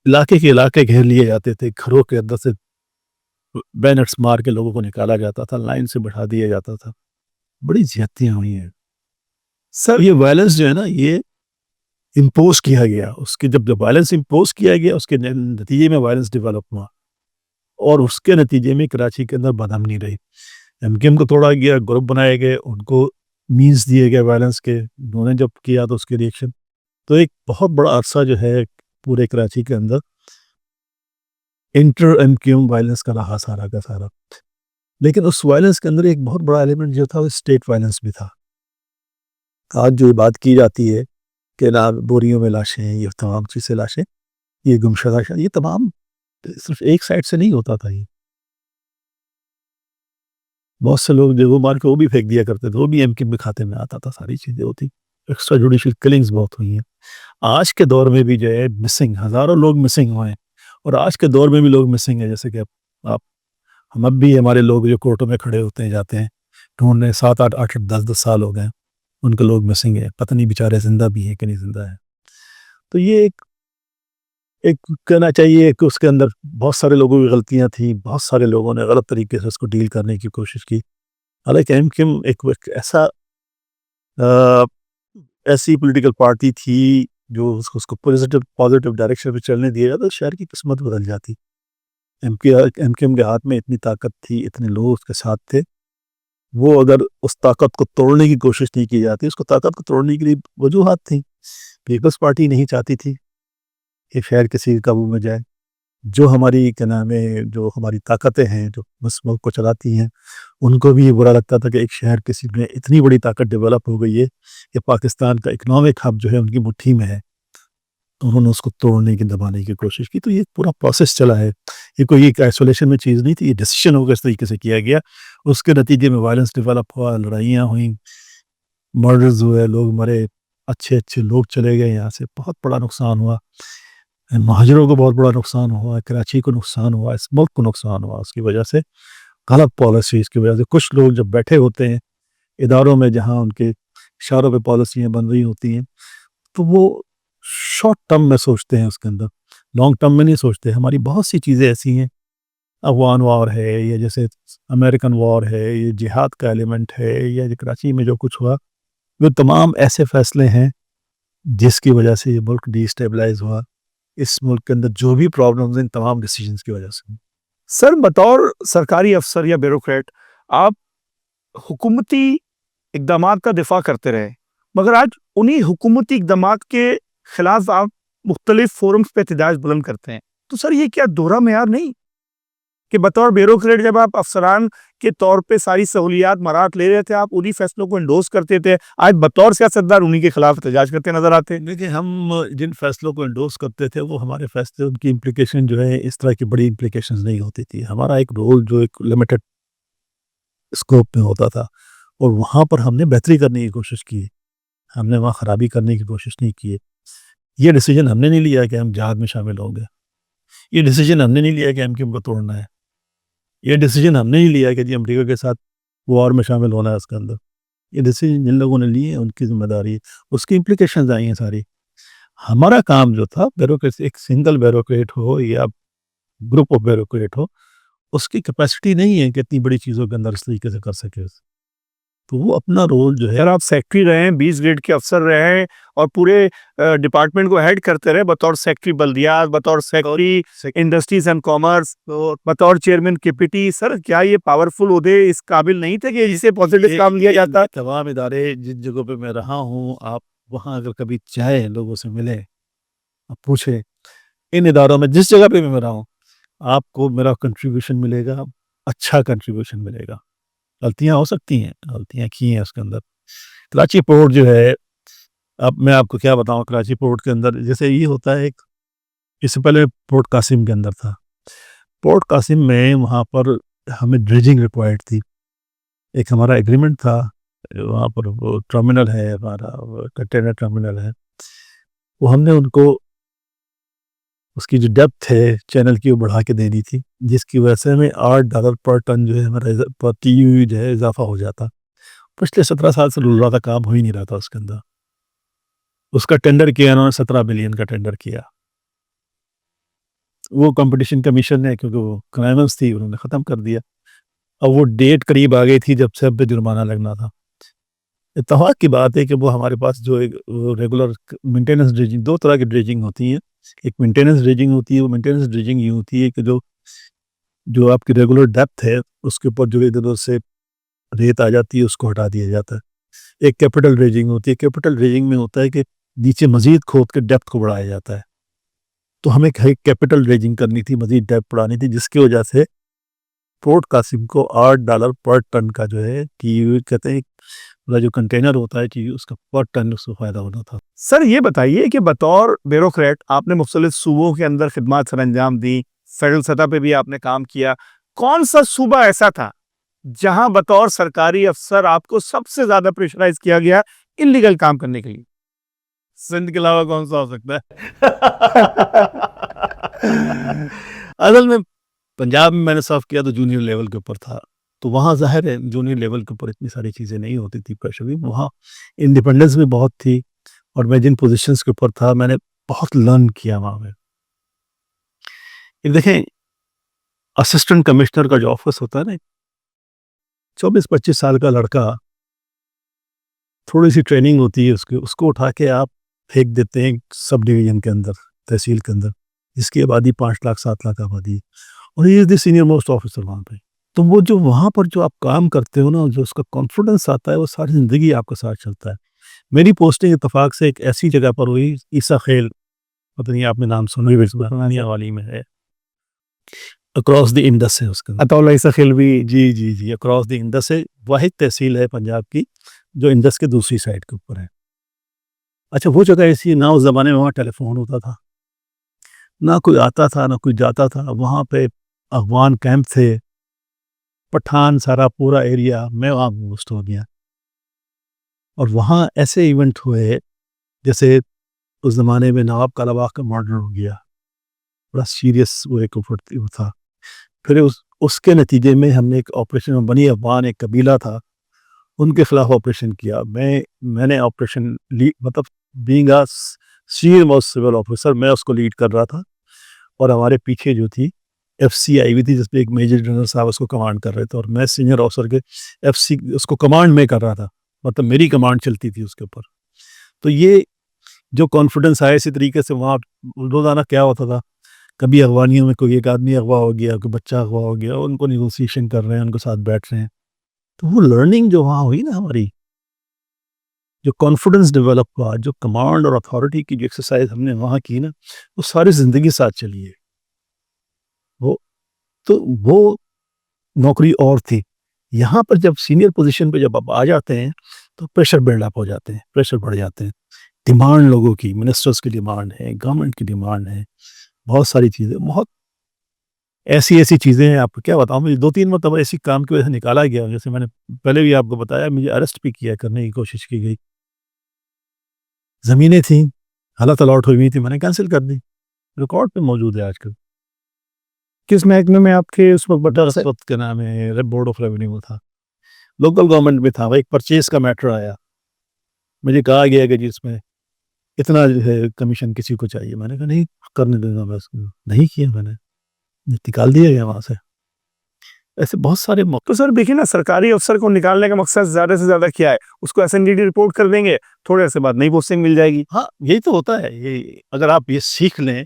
علاقے کے علاقے گھیر لیے جاتے تھے، گھروں کے اندر سے بینرز مار کے لوگوں کو نکالا جاتا تھا، لائن سے بٹھا دیا جاتا تھا. بڑی زیادتیاں ہوئی ہیں. سر یہ وائلنس جو ہے نا، یہ امپوز کیا گیا. اس کے جب وائلنس امپوز کیا گیا، اس کے نتیجے میں وائلنس ڈیولپ ہوا، اور اس کے نتیجے میں کراچی کے اندر بدامنی رہی. ایم کیو کو توڑا گیا، گروپ بنائے گئے، ان کو مینز دیے گئے وائلنس کے. انہوں نے جب کیا تو اس کے ریئیکشن، تو ایک بہت بڑا عرصہ جو ہے پورے کراچی کے اندر انٹر ایم کیو وائلنس کا رہا سارا کا سارا. لیکن اس وائلنس کے اندر ایک بہت بڑا ایلیمنٹ جو تھا وہ اسٹیٹ وائلنس بھی تھا. آج جو بات کی جاتی ہے کہ بوریوں میں لاشیں ہیں، یہ تمام چیزیں لاشیں، یہ گمشدہ، یہ تمام صرف ایک سائڈ سے نہیں ہوتا تھا. یہ بہت سے لوگ جو وہ مار کے وہ بھی پھینک دیا کرتے تھے، وہ بھی ایم کیو کے کھاتے میں آتا تھا. ساری چیزیں ہوتی، ایکسٹرا جوڈیشل کلنگز بہت ہوئی ہیں. آج کے دور میں بھی جو ہے مسنگ، ہزاروں لوگ مسنگ ہوئے ہیں، اور آج کے دور میں بھی لوگ مسنگ ہیں. جیسے کہ آپ ہم اب بھی ہمارے لوگ جو کورٹوں میں کھڑے ہوتے ہیں، جاتے ہیں ڈھونڈنے، 7-8 10 سال ہو گئے، ان کے لوگ مسنگ ہیں، پتہ نہیں بیچارے زندہ بھی ہیں کہ نہیں زندہ ہیں. تو یہ ایک کہنا چاہیے کہ اس کے اندر بہت سارے لوگوں کی غلطیاں تھیں، بہت سارے لوگوں نے غلط طریقے سے اس کو ڈیل کرنے کی کوشش کی. حالانکہ ایم کیو ایک ایسی پولیٹیکل پارٹی تھی جو اس کو پازیٹیو ڈائریکشن پہ چلنے دیا جاتا تو شہر کی قسمت بدل جاتی. ایم کیو کے ہاتھ میں اتنی طاقت تھی، اتنے لوگ اس کے ساتھ تھے. وہ اگر اس طاقت کو توڑنے کی کوشش نہیں کی جاتی، اس کو طاقت کو توڑنے کے لیے وجوہات تھیں. پیپلز پارٹی نہیں چاہتی تھی کہ شہر کسی کے قابو میں جائے. جو ہماری کیا نام ہے، جو ہماری طاقتیں ہیں جو اس ملک کو چلاتی ہیں، ان کو بھی یہ برا لگتا تھا کہ ایک شہر کسی میں اتنی بڑی طاقت ڈیولپ ہو گئی ہے کہ پاکستان کا اکنامک ہب جو ہے ان کی مٹھی میں ہے. انہوں نے اس کو توڑنے کی، دبانے کی کوشش کی. تو یہ پورا پروسیس چلا ہے. یہ کوئی ایک آئسولیشن میں چیز نہیں تھی، یہ ڈیسیشن ہو گیا، اس طریقے سے کیا گیا. اس کے نتیجے میں وائلنس ڈیولپ ہوا، لڑائیاں ہوئیں، مرڈرز ہوئے، لوگ مرے، اچھے لوگ چلے گئے یہاں سے. بہت بڑا نقصان ہوا، مہاجروں کو بہت بڑا نقصان ہوا، کراچی کو نقصان ہوا، اس ملک کو نقصان ہوا. اس کی وجہ سے غلط پالیسیز کی وجہ سے کچھ لوگ جب بیٹھے ہوتے ہیں اداروں میں جہاں ان کے اشاروں پہ پالیسیاں بن رہی ہوتی ہیں، تو وہ شارٹ ٹرم میں سوچتے ہیں، اس کے اندر لانگ ٹرم میں نہیں سوچتے. ہماری بہت سی چیزیں ایسی ہیں، افغان وار ہے، یا جیسے امریکن وار ہے، یہ جہاد کا ایلیمنٹ ہے، یا کراچی میں جو کچھ ہوا، وہ تمام ایسے فیصلے ہیں جس کی وجہ سے یہ ملک ڈی اسٹیبلائز ہوا. اس ملک کے اندر جو بھی پرابلمز ہیں، ان تمام ڈیسیجنز کی وجہ سے. سر بطور سرکاری افسر یا بیوروکریٹ آپ حکومتی اقدامات کا دفاع کرتے رہے، مگر آج انہی حکومتی اقدامات کے خلاف آپ مختلف فورمز پہ احتجاج بلند کرتے ہیں. تو سر یہ کیا دوہرا معیار نہیں کہ بطور بیوروکریٹ جب آپ افسران کے طور پہ ساری سہولیات مراعات لے رہے تھے، آپ انہی فیصلوں کو انڈوز کرتے تھے، آج بطور سیاستدار انہی کے خلاف احتجاج کرتے نظر آتے ہیں؟ لیکن ہم جن فیصلوں کو انڈوز کرتے تھے وہ ہمارے فیصلے، ان کی امپلیکیشن جو ہے اس طرح کی بڑی امپلیکیشنز نہیں ہوتی تھی. ہمارا ایک رول جو ایک لمیٹڈ اسکوپ میں ہوتا تھا، اور وہاں پر ہم نے بہتری کرنے کی کوشش کی ہے، ہم نے وہاں خرابی کرنے کی کوشش نہیں کی ہے. یہ ڈیسیجن ہم نے نہیں لیا کہ ہم جہاد میں شامل ہوں گے. یہ ڈیسیجن ہم نے نہیں لیا کہ ایم کیو کو توڑنا ہے. یہ ڈیسیجن ہم نے نہیں لیا کہ جی امریکہ کے ساتھ وار میں شامل ہونا ہے اس کے اندر. یہ ڈیسیجن جن لوگوں نے لیے ہیں ان کی ذمہ داری ہے, اس کی امپلیکیشنز آئی ہیں ساری. ہمارا کام جو تھا بیوروکریسی, ایک سنگل بیوروکریٹ ہو یا گروپ آف بیوروکریٹ ہو, اس کی کیپیسٹی نہیں ہے کہ اتنی بڑی چیزوں کے اندر اس طریقے سے کر سکے. تو وہ اپنا رول جو ہے, اگر آپ سیکٹری رہے ہیں, 20 گریڈ کے افسر رہے ہیں اور پورے ڈپارٹمنٹ کو ہیڈ کرتے رہے بطور سیکٹری بلدیات, بطور سیکٹری انڈسٹریز اینڈ کامرس, بطور چیئرمین کے پی ٹی, سر کیا یہ پاورفل عہدے اس قابل نہیں تھے کہ جسے پوزیٹو کام لیا جاتا؟ تمام ادارے جن جگہوں پہ میں رہا ہوں, آپ وہاں اگر کبھی چاہیں لوگوں سے ملے, آپ پوچھیں ان اداروں میں جس جگہ پہ میں رہا ہوں, آپ کو میرا کنٹریبیوشن ملے گا, اچھا کنٹریبیوشن ملے گا. غلطیاں ہو سکتی ہیں, غلطیاں کی ہیں اس کے اندر. کراچی پورٹ جو ہے, اب میں آپ کو کیا بتاؤں, کراچی پورٹ کے اندر جیسے یہ ہوتا ہے, ایک اس سے پہلے پورٹ قاسم کے اندر تھا. پورٹ قاسم میں وہاں پر ہمیں ڈریجنگ ریکوائرڈ تھی. ایک ہمارا ایگریمنٹ تھا, وہاں پر وہ ٹرمینل ہے ہمارا, کنٹینر ٹرمینل ہے, وہ ہم نے ان کو اس کی جو ڈیپتھ ہے چینل کی وہ بڑھا کے دینی تھی, جس کی وجہ سے ہمیں $8 پر ٹن جو ہے ہمارا پر ٹی یو جو ہے اضافہ ہو جاتا. پچھلے 17 سال سے رل رہا تھا, کام ہو ہی نہیں رہا تھا اس کے اندر. اس کا ٹینڈر کیا انہوں نے, 17 بلین کا ٹینڈر کیا. وہ کمپٹیشن کمیشن نے, کیونکہ وہ کرائمنس تھی, انہوں نے ختم کر دیا. اب وہ ڈیٹ قریب آ گئی تھی جب سے اب پہ جرمانہ لگنا تھا. اتفاق کی بات ہے کہ وہ ہمارے پاس جو ایک ریگولر مینٹیننس ڈریجنگ, دو طرح کی ڈریجنگ ہوتی ہیں. ایک مینٹیننس ڈریجنگ ہوتی ہے, وہ مینٹیننس ڈریجنگ یہ ہوتی ہے کہ جو آپ کی ریگولر ڈیپتھ ہے اس کے اوپر جو ادھر سے ریت آ جاتی ہے اس کو ہٹا دیا جاتا ہے. ایک کیپٹل ڈریجنگ ہوتی ہے. کیپٹل ڈریجنگ میں ہوتا ہے کہ نیچے مزید کھود کے ڈیپتھ کو بڑھایا جاتا ہے. تو ہمیں کیپٹل ڈریجنگ کرنی تھی, مزید ڈیپتھ بڑھانی تھی, جس کی وجہ سے پورٹ قاسم کو $8 پر ٹن کا جو ہے کہتے ہیں جو کنٹینر ہوتا ہے اس کا پر ٹن اس کو فائدہ ہونا تھا. سر یہ بتائیے کہ بطور بیوروکریٹ آپ نے مختلف صوبوں کے اندر خدمات سر انجام دی, فیڈرل سطح پہ بھی آپ نے کام کیا. کون سا صوبہ ایسا تھا جہاں بطور سرکاری افسر آپ کو سب سے زیادہ پریشرائز کیا گیا انلیگل کام کرنے کے لیے؟ سندھ کے علاوہ کون سا ہو سکتا ہے؟ اصل میں پنجاب میں نے صرف کیا تو جونیئر لیول کے اوپر تھا, تو وہاں ظاہر ہے جونیئر لیول کے اوپر اتنی ساری چیزیں نہیں ہوتی تھی, پریشر بھی وہاں, انڈیپینڈنس بھی بہت تھی, اور میں جن پوزیشنز کے اوپر تھا میں نے بہت لرن کیا وہاں میں. دیکھیں اسسٹنٹ کمشنر کا جو آفس ہوتا ہے نا, 24-25 سال کا لڑکا, تھوڑی سی ٹریننگ ہوتی ہے اس کو اٹھا کے آپ پھینک دیتے ہیں سب ڈویژن کے اندر, تحصیل کے اندر, جس کی آبادی 5 لاکھ 7 لاکھ آبادی ہے, اور یہ از دی سینئر موسٹ آفیسر وہاں پہ. تو وہ جو وہاں پر جو آپ کام کرتے ہو نا, جو اس کا کانفیڈنس آتا ہے, وہ ساری زندگی آپ کے ساتھ چلتا ہے. میری پوسٹنگ اتفاق سے ایک ایسی جگہ پر ہوئی, عیسیٰ خیل, پتہ نہیں آپ نے نام سنا ہی, والی میں ہے, اکراس دی انڈس ہے اس کا, اطول عیسیٰ خیل بھی. جی اکراس دی انڈس ہے, واحد تحصیل ہے پنجاب کی جو انڈس کے دوسری سائڈ کے اوپر ہے. اچھا وہ جگہ ایسی, نہ اس زمانے میں وہاں ٹیلی فون ہوتا تھا, نہ کوئی آتا تھا نہ کوئی جاتا تھا. وہاں پہ افغان کیمپ تھے, پٹھان, سارا پورا ایریا, میں وہاں پوسٹ ہو گیا. اور وہاں ایسے ایونٹ ہوئے جیسے اس زمانے میں نواب کالاباغ کا مرڈر ہو گیا, بڑا سیریس وہ ایک تھا. پھر اس کے نتیجے میں ہم نے ایک آپریشن, بنی افغان ایک قبیلہ تھا, ان کے خلاف آپریشن کیا. میں نے آپریشن مطلب being a senior most civil officer میں اس کو لیڈ کر رہا تھا, اور ہمارے پیچھے جو تھی ایف سی آئی ہوئی تھی جس پہ ایک میجر جنرل صاحب اس کو کمانڈ کر رہے تھے, اور میں سینئر آفیسر کے ایف سی اس کو کمانڈ میں کر رہا تھا, مطلب میری کمانڈ چلتی تھی اس کے اوپر. تو یہ جو کانفیڈنس آیا, اسی طریقے سے وہاں روزانہ کیا ہوتا تھا, کبھی افغانیوں میں کوئی ایک آدمی اغوا ہو گیا, کوئی بچہ اغوا ہو گیا, ان کو نیگوسیشن کر رہے ہیں, ان کے ساتھ بیٹھ رہے ہیں. تو وہ لرننگ جو وہاں ہوئی نا, ہماری جو کانفیڈنس ڈیولپ ہوا, جو کمانڈ اور اتھارٹی کی جو ایکسرسائز ہم نے وہاں کی نا, وہ ساری زندگی ساتھ چلی ہے. وہ نوکری اور تھی. یہاں پر جب سینئر پوزیشن پہ جب آپ آ جاتے ہیں تو پریشر بلڈ اپ ہو جاتے ہیں, پریشر بڑھ جاتے ہیں, ڈیمانڈ لوگوں کی, منسٹرز کی ڈیمانڈ ہے, گورنمنٹ کی ڈیمانڈ ہے, بہت ساری چیزیں, بہت ایسی چیزیں ہیں. آپ کو کیا بتاؤں, مجھے 2-3 مرتبہ ایسی کام کی وجہ سے نکالا گیا, جیسے میں نے پہلے بھی آپ کو بتایا, مجھے اریسٹ بھی کیا کرنے کی کوشش کی گئی. زمینیں تھیں, حالت الاٹ ہوئی ہوئی تھی, میں نے کینسل کر دی, ریکارڈ پہ موجود ہے آج کل. کس محکمے میں آپ کے اس وقت وقت کا نام ہے بورڈ آف ریونیو تھا. لوکل گورنمنٹ میں تھا، وہ ایک پرچیز کا میٹر آیا، مجھے کہا گیا کہ جی اس میں اتنا جو ہے کمیشن کسی کو چاہیے، میں نے کہا نہیں کرنے دوں گا، بس نہیں کیا، میں نے نکال دیا گیا وہاں سے. ایسے بہت سارے موقع. تو سر دیکھیے نا، سرکاری افسر کو نکالنے کا مقصد زیادہ سے زیادہ کیا ہے؟ اس کو SNDD رپورٹ کر دیں گے، تھوڑے عرصے بعد نئی پوسٹنگ مل جائے گی. ہاں یہی تو ہوتا ہے. یہ اگر آپ یہ سیکھ لیں،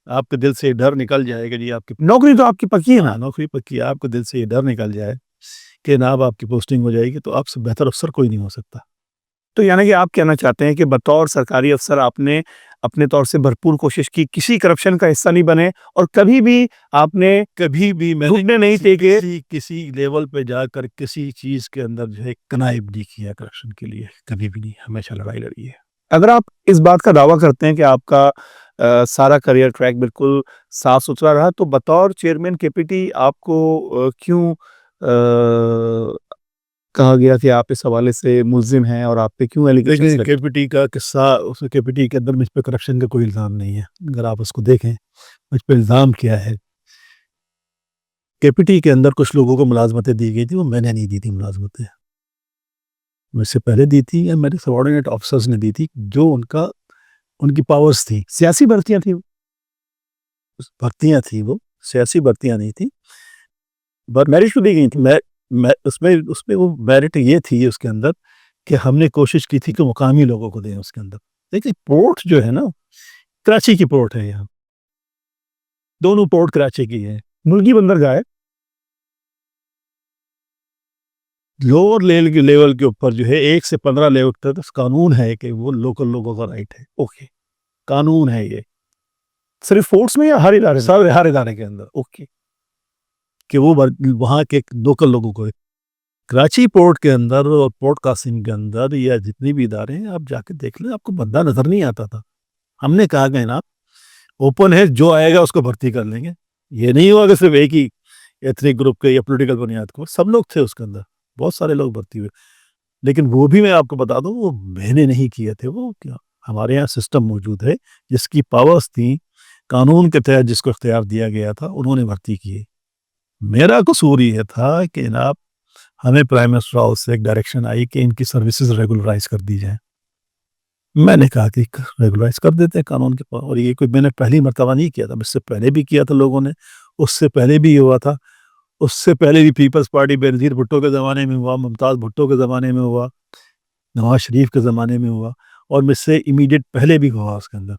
آپ کے دل سے یہ ڈر نکل جائے گا، جی آپ کی نوکری تو آپ کی پکی ہے نا. نوکری پکی ہے، آپ کے دل سے یہ ڈر نکل جائے کہ جناب آپ کی پوسٹنگ ہو جائے گی، تو آپ سے بہتر افسر کوئی نہیں ہو سکتا. تو یعنی کہ آپ کہنا چاہتے ہیں کہ بطور سرکاری افسر آپ نے اپنے طور سے بھرپور کوشش کی، کسی کرپشن کا حصہ نہیں بنے، اور کبھی بھی آپ نے کبھی بھی میں گھٹنے نہیں ٹیکے. کسی لیول پہ جا کر کسی چیز کے اندر جو ہے کنائب نہیں کیا کرپشن کے لیے، کبھی بھی نہیں، ہمیشہ لڑائی لڑی ہے. اگر آپ اس بات کا دعویٰ کرتے ہیں کہ آپ کا سارا کریئر ٹریک بالکل صاف ستھرا رہا، تو بطور چیئرمین KPT آپ کو کیوں کہا گیا کہ آپ اس حوالے سے ملزم ہیں، اور آپ پہ کیوں ایلیگیشنز لگے؟ KPT کا قصہ، اس KPT کے اندر مجھ پہ کرپشن کا کوئی الزام نہیں ہے. اگر آپ اس کو دیکھیں مجھ پہ الزام کیا ہے، KPT کے اندر کچھ لوگوں کو ملازمتیں دی گئی تھی، وہ میں نے نہیں دی تھی ملازمتیں، مجھ سے پہلے دی تھی یا میرے سبارڈینیٹ آفیسرز نے دی تھی، جو ان کی پاورز تھی. سیاسی بھرتیاں تھیں. بھرتیاں تھیں، وہ سیاسی بھرتیاں نہیں تھیں. میرٹ تو دی گئی تھی. اس میں وہ میرٹ یہ تھی اس کے اندر کہ ہم نے کوشش کی تھی کہ مقامی لوگوں کو دیں اس کے اندر. دیکھیں پورٹ جو ہے نا، کراچی کی پورٹ ہے، یہاں دونوں پورٹ کراچی کی ہے. ملکی بندرگاہ ہے. لوور لیول کے اوپر جو ہے 1 سے 15 لیول تک قانون ہے کہ وہ لوکل لوگوں کا رائٹ ہے. اوکے، قانون ہے یہ صرف فورٹس میں یا ہر ادارے میں؟ ہر ادارے کے اندر. اوکے، کہ وہ وہاں کے لوکل لوگوں کو. کراچی پورٹ کے اندر اور پورٹ قاسم کے اندر یا جتنی بھی ادارے ہیں، آپ جا کے دیکھ لیں، آپ کو بندہ نظر نہیں آتا تھا. ہم نے کہا کہ نا اوپن ہے، جو آئے گا اس کو بھرتی کر لیں گے. یہ نہیں ہوا کہ صرف ایک ہی ایتھنک گروپ کے یا پولیٹیکل بنیاد کو، سب لوگ تھے اس کے اندر، بہت سارے لوگ بھرتی ہوئے. لیکن وہ بھی میں آپ کو بتا دوں، وہ میں نے نہیں کیے تھے. وہ کیا ہمارے یہاں سسٹم موجود ہے جس کی پاورز تھیں، قانون کے تحت جس کو اختیار دیا گیا تھا، انہوں نے بھرتی کیے. میرا قصور یہ تھا کہ جناب ہمیں پرائم منسٹر ہاؤس سے ایک ڈائریکشن آئی کہ ان کی سروسز ریگولرائز کر دی جائیں. میں نے کہا کہ ریگولرائز کر دیتے ہیں قانون کے پاس. اور یہ کوئی میں نے پہلی مرتبہ نہیں کیا تھا، اس سے پہلے بھی کیا تھا لوگوں نے، اس سے پہلے بھی یہ ہوا تھا، اس سے پہلے بھی پیپلز پارٹی بینظیر بھٹو کے زمانے میں ہوا، ممتاز بھٹو کے زمانے میں ہوا، نواز شریف کے زمانے میں ہوا، اور مجھ سے امیڈیٹ پہلے بھی ہوا اس کے اندر.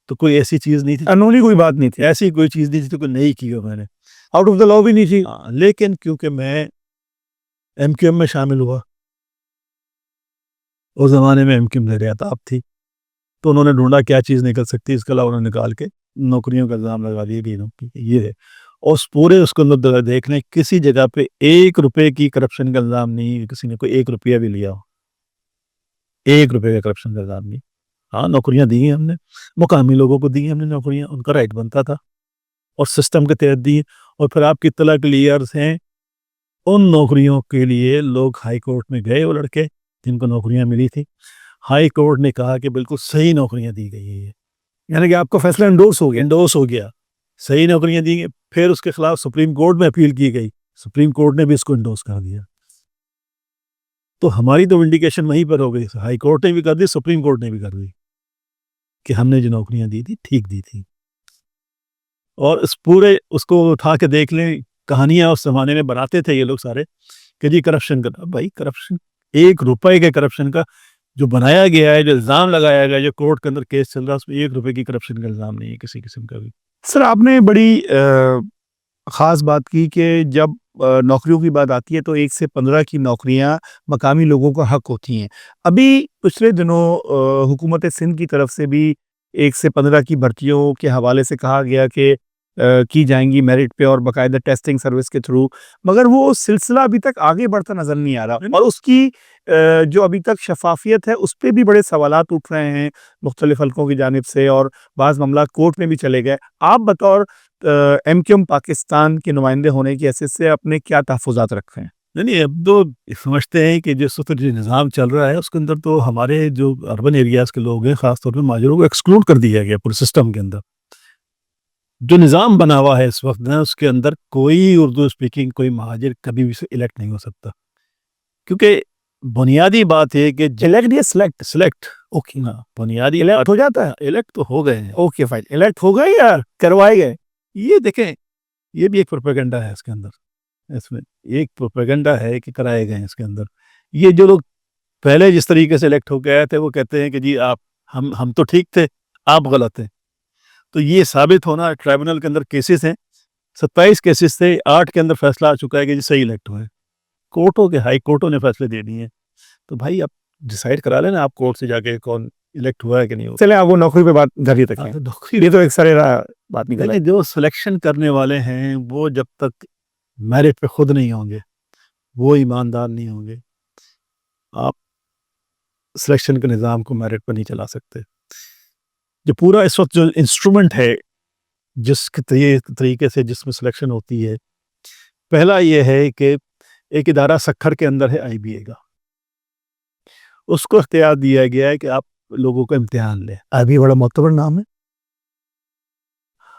تو کوئی ایسی چیز نہیں تھی، قانونی کوئی بات نہیں تھی، ایسی کوئی چیز نہیں تھی، تو کوئی نہیں کی ہو میں نے. آؤٹ آف دا لا بھی نہیں تھی. لیکن کیونکہ میں MQM میں شامل ہوا، اس زمانے میں MQM زیر اعتاب تھی، تو انہوں نے ڈھونڈا کیا چیز نکل سکتی، اس کے علاوہ انہوں نے نکال کے نوکریوں کا الزام لگا دیا کہ یہ ہے. اور پورے اس کے اندر دیکھ لیں، کسی جگہ پہ 1 روپے کی کرپشن کا الزام نہیں، کسی نے کوئی 1 روپیہ بھی لیا ہو، 1 روپے کا کرپشن کا الزام نہیں. ہاں نوکریاں دی ہیں ہم نے، مقامی لوگوں کو دی ہیں ہم نے نوکریاں، ان کا رائٹ بنتا تھا، اور سسٹم کے تحت دی. اور پھر آپ کی اطلاع کے لیے عرض ہیں، ان نوکریوں کے لیے لوگ ہائی کورٹ میں گئے، وہ لڑکے جن کو نوکریاں ملی تھی، ہائی کورٹ نے کہا کہ بالکل صحیح نوکریاں دی گئی ہیں. یعنی کہ آپ کا فیصلہ انڈورس ہو گیا. صحیح نوکریاں دی گئی. پھر اس کے خلاف سپریم کورٹ میں اپیل کی گئی، سپریم کورٹ نے بھی اس کو انڈورس کر دیا. تو ہماری تو ونڈیکیشن وہیں پر ہو گئی، ہائی کورٹ نے بھی کر دی، سپریم کورٹ نے بھی کر دی کہ ہم نے جو نوکریاں دی تھی ٹھیک دی تھی. اور اس کو اٹھا کے دیکھ لیں، کہانیاں اس زمانے میں بناتے تھے یہ لوگ سارے کہ جی کرپشن کا. بھائی کرپشن 1 روپے کے کرپشن کا جو بنایا گیا ہے، جو الزام لگایا گیا ہے، جو کورٹ کے اندر کیس چل رہا ہے، اس میں 1 روپے کی کرپشن کا الزام نہیں ہے کسی قسم کا بھی. سر آپ نے بڑی خاص بات کی کہ جب نوکریوں کی بات آتی ہے تو 1 سے 15 کی نوکریاں مقامی لوگوں کا حق ہوتی ہیں. ابھی پچھلے دنوں حکومت سندھ کی طرف سے بھی 1 سے 15 کی بھرتیوں کے حوالے سے کہا گیا کہ کی جائیں گی میرٹ پہ اور باقاعدہ ٹیسٹنگ سروس کے تھرو، مگر وہ سلسلہ ابھی تک آگے بڑھتا نظر نہیں آ رہا، اور اس کی جو ابھی تک شفافیت ہے اس پہ بھی بڑے سوالات اٹھ رہے ہیں مختلف حلقوں کی جانب سے، اور بعض معاملات کورٹ میں بھی چلے گئے. آپ بطور MQM پاکستان کے نمائندے ہونے کی حیثیت سے اپنے کیا تحفظات رکھتے ہیں؟ نہیں، اب تو سمجھتے ہیں کہ جس وقت جو نظام چل رہا ہے اس کے اندر تو ہمارے جو اربن ایریاز کے لوگ ہیں، خاص طور پہ مہاجروں کو ایکسکلوڈ کر دیا گیا پورے سسٹم کے اندر. جو نظام بنا ہوا ہے اس وقت نا، اس کے اندر کوئی اردو اسپیکنگ کوئی مہاجر کبھی بھی الیکٹ نہیں ہو سکتا. کیونکہ بنیادی بات ہے کہ الیکٹ یا سلیکٹ؟ سلیکٹ اوکے، بنیادی الیکٹ ہو جاتا ہے؟ الیکٹ تو ہو گئے ہیں. اوکے فائن، الیکٹ ہو گئے یا کروائے گئے؟ یہ دیکھیں یہ بھی ایک پروپیگنڈا ہے اس کے اندر. اس میں ایک پروپیگنڈا ہے کہ کرائے گئے ہیں اس کے اندر. یہ جو لوگ پہلے جس طریقے سے الیکٹ ہو گئے تھے وہ کہتے ہیں کہ جی آپ ہم تو ٹھیک تھے، آپ غلط ہیں. تو یہ ثابت ہونا، ٹرائبونل کے اندر کیسز ہیں، 27 کیسز تھے، 8 کے اندر فیصلہ آ چکا ہے کہ جی صحیح الیکٹ ہوئے. کورٹوں کے ہائی کورٹوں نے فیصلے دے دیے ہیں. تو بھائی آپ ڈیسائیڈ کرا لینا آپ کورٹ سے جا کے کون الیکٹ ہوا ہے کہ نہیں ہوا. چلیں آپ وہ نوکری پہ بات گھر تک ہے، یہ تو ایک سرے بات نہیں چلیں کریں. جو سلیکشن کرنے والے ہیں وہ جب تک میرٹ پہ خود نہیں ہوں گے، وہ ایماندار نہیں ہوں گے، آپ سلیکشن کے نظام کو میرٹ پہ نہیں چلا سکتے. جو پورا اس وقت جو انسٹرومنٹ ہے جس کے طریقے سے جس میں سلیکشن ہوتی ہے، پہلا یہ ہے کہ ایک ادارہ سکھر کے اندر ہے آئی بی اے کا، اس کو اختیار دیا گیا ہے کہ آپ لوگوں کا امتحان لیں. ابھی بڑا معتبر نام ہے.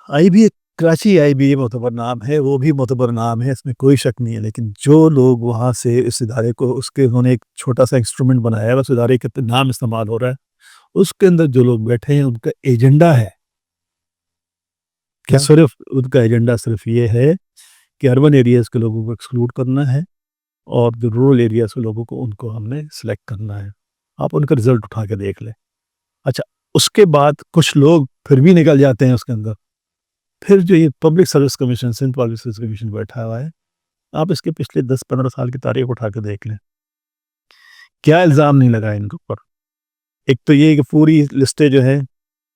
I B A Karachi I B A معتبر نام ہے، وہ بھی معتبر نام ہے، اس میں کوئی شک نہیں ہے. لیکن جو لوگ وہاں سے اس ادارے کو انہوں نے ایک چھوٹا سا انسٹرومنٹ بنایا ہے، اس ادارے کا نام استعمال ہو رہا ہے، اس کے اندر جو لوگ بیٹھے ہیں ان کا ایجنڈا ہے کہ صرف ان کا ایجنڈا صرف یہ ہے کہ اربن ایریاز کے لوگوں کو ایکسکلوڈ کرنا ہے اور جو رورل ایریاز کے لوگوں کو ہم نے سلیکٹ کرنا ہے. آپ ان کا رزلٹ اٹھا کے دیکھ لیں. اچھا، اس کے بعد کچھ لوگ پھر بھی نکل جاتے ہیں اس کے اندر. پھر جو یہ public service commission, Sindh public service commission بیٹھا ہوا ہے، آپ اس کے پچھلے 10-15 سال کی تاریخ اٹھا کے دیکھ لیں، کیا الزام نہیں لگا ان کے اوپر. ایک تو یہ کہ پوری لسٹیں جو ہیں،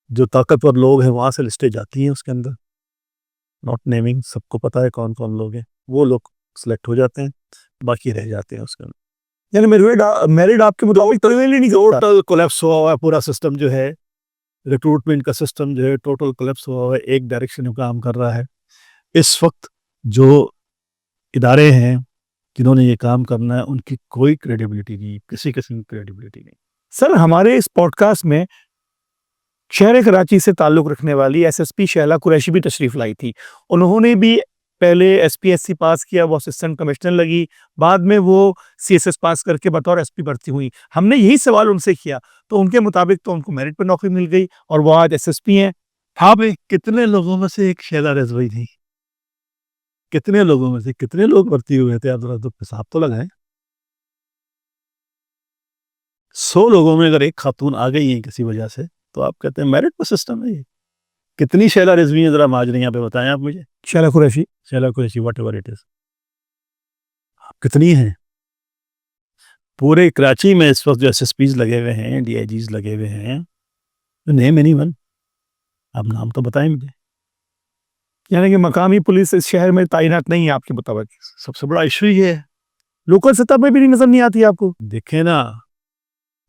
جو طاقتور لوگ ہیں وہاں سے لسٹیں جاتی ہیں اس کے اندر، ناٹ نیمنگ، سب کو پتہ ہے کون کون لوگ ہیں، وہ لوگ سلیکٹ ہو جاتے ہیں، باقی رہ جاتے ہیں اس کے اندر. یعنی میرٹ آپ کے مطابق ٹوٹل کولیپس ہوا ہوا ہے پورا سسٹم جو ہے، ریکروٹمنٹ کا سسٹم جو ہے ٹوٹل کولیپس ہوا ہوا ہے، ایک ڈائریکشن میں کام کر رہا ہے. اس وقت جو ادارے ہیں جنہوں نے یہ کام کرنا ہے ان کی کوئی کریڈیبلٹی نہیں، کسی قسم کی کریڈیبلٹی نہیں. سر ہمارے اس پوڈ کاسٹ میں شہر کراچی سے تعلق رکھنے والی S S P Shehla Qureshi بھی تشریف لائی تھی. انہوں نے بھی پہلے ایس پی ایس سی پاس کیا، وہ اسسٹنٹ کمشنر لگی، بعد میں وہ سی ایس ایس پاس کر کے بطور ایس پی بھرتی ہوئی. ہم نے یہی سوال ان سے کیا تو ان کے مطابق تو ان کو میرٹ پہ نوکری مل گئی اور وہ آج ایس ایس پی ہیں. آپ کتنے لوگوں میں سے ایک شیلا رضوی تھی؟ کتنے لوگوں میں سے کتنے لوگ بھرتی ہوئے تھے؟ آپ ذرا تو حساب تو لگائیں. 100 لوگوں میں اگر ایک خاتون آ گئی ہیں کسی وجہ سے تو آپ کہتے ہیں میرٹ پہ سسٹم ہے. یہ کتنی شیلا رضوی ہیں ذرا ماجریاں پہ بتائیں آپ مجھے. Shehla Qureshi whatever it is, کتنی ہیں؟ پورے کراچی میں اس وقت جو ایس ایس پیز لگے ہوئے ہیں، ڈی آئی جیز لگے ہوئے ہیں، نیم اینی ون، آپ نام تو بتائیں مجھے. یعنی کہ مقامی پولیس اس شہر میں تعینات نہیں ہے آپ کے مطابق. سب سے بڑا ایشو یہ ہے. لوکل سطح پہ بھی نہیں نظر نہیں آتی آپ کو؟ دیکھیں نا،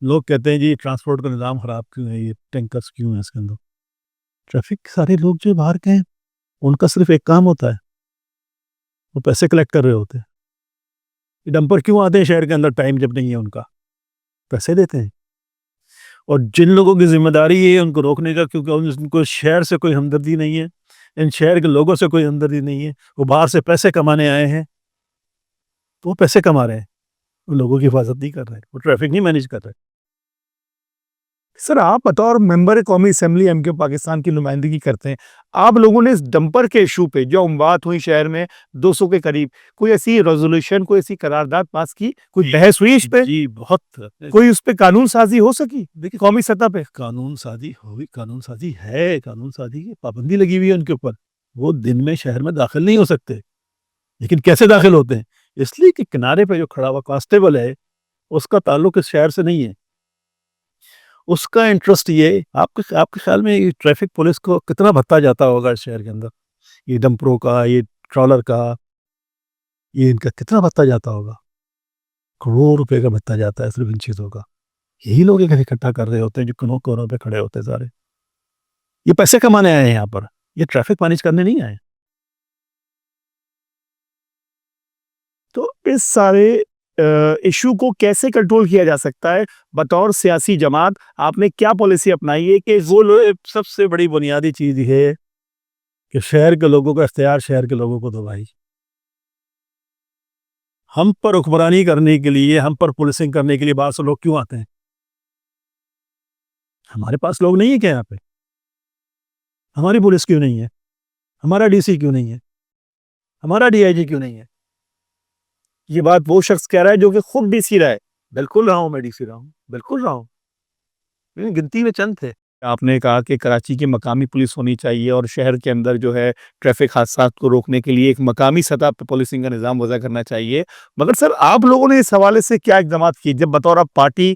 لوگ کہتے ہیں جی ٹرانسپورٹ کا نظام خراب کیوں ہے، یہ ٹینکرز کیوں ہیں اس کے اندر. ٹریفک سارے لوگ جو باہر کے ہیں ان کا صرف ایک کام ہوتا ہے، وہ پیسے کلیکٹ کر رہے ہوتے ہیں. یہ ڈمپر کیوں آتے ہیں شہر کے اندر ٹائم جب نہیں ہے ان کا؟ پیسے دیتے ہیں. اور جن لوگوں کی ذمہ داری ہے ان کو روکنے کا، کیونکہ ان کو شہر سے کوئی ہمدردی نہیں ہے، ان شہر کے لوگوں سے کوئی ہمدردی نہیں ہے، وہ باہر سے پیسے کمانے آئے ہیں تو وہ پیسے کما رہے ہیں، وہ لوگوں کی حفاظت نہیں کر رہے، وہ ٹریفک نہیں مینیج کر رہے. سر آپ بطور ممبر قومی اسمبلی ایم کے پاکستان کی نمائندگی کرتے ہیں، آپ لوگوں نے اس ڈمپر کے ایشو پہ جو اموات ہوئی شہر میں 200 کے قریب، کوئی ایسی ریزولوشن، کوئی ایسی قرارداد پاس کی، کوئی بحث ہوئی اس پہ؟ جی بہت. کوئی اس پہ قانون سازی ہو سکی دیکھیں قومی سطح پہ؟ قانون سازی ہوئی، قانون سازی ہے، قانون سازی کی پابندی لگی ہوئی ہے ان کے اوپر. وہ دن میں شہر میں داخل نہیں ہو سکتے. لیکن کیسے داخل ہوتے ہیں؟ اس لیے کہ کنارے پہ جو کھڑا ہوا کانسٹیبل ہے اس کا تعلق اس شہر سے نہیں ہے. اس کا انٹرسٹ یہ، آپ کے خیال میں یہ ٹریفک پولیس کو کتنا بھتا جاتا ہوگا اس شہر کے اندر؟ یہ ڈمپروں کا، یہ ٹرالر کا، یہ ان کا کتنا بھتا جاتا ہوگا؟ کروڑ روپے کا بھتا جاتا ہے صرف ان چیزوں کا. یہی لوگ اکٹھا کر رہے ہوتے ہیں جو کونوں پہ کھڑے ہوتے ہیں سارے. یہ پیسے کمانے آئے ہیں یہاں پر، یہ ٹریفک مینیج کرنے نہیں آئے. تو اس سارے ایشو کو کیسے کنٹرول کیا جا سکتا ہے بطور سیاسی جماعت؟ آپ نے کیا پالیسی اپنائی ہے کہ وہ سب سے بڑی بنیادی چیز یہ ہے کہ شہر کے لوگوں کا اختیار شہر کے لوگوں کو دو بھائی. ہم پر حکمرانی کرنے کے لیے، ہم پر پولیسنگ کرنے کے لیے بعض سے لوگ کیوں آتے ہیں؟ ہمارے پاس لوگ نہیں ہے کیا یہاں پہ؟ ہماری پولیس کیوں نہیں ہے؟ ہمارا ڈی سی کیوں نہیں ہے؟ ہمارا ڈی آئی جی کیوں نہیں ہے؟ یہ بات وہ شخص کہہ رہا ہے جو کہ خود ڈی سی رہا ہے. بالکل رہا ہوں، میں ڈی سی رہا ہوں، بالکل رہا ہوں، گنتی میں چند تھے. آپ نے کہا کہ کراچی کی مقامی پولیس ہونی چاہیے اور شہر کے اندر جو ہے ٹریفک حادثات کو روکنے کے لیے ایک مقامی سطح پہ پولیسنگ کا نظام وضع کرنا چاہیے. مگر سر آپ لوگوں نے اس حوالے سے کیا اقدامات کیے؟ جب بطور آپ پارٹی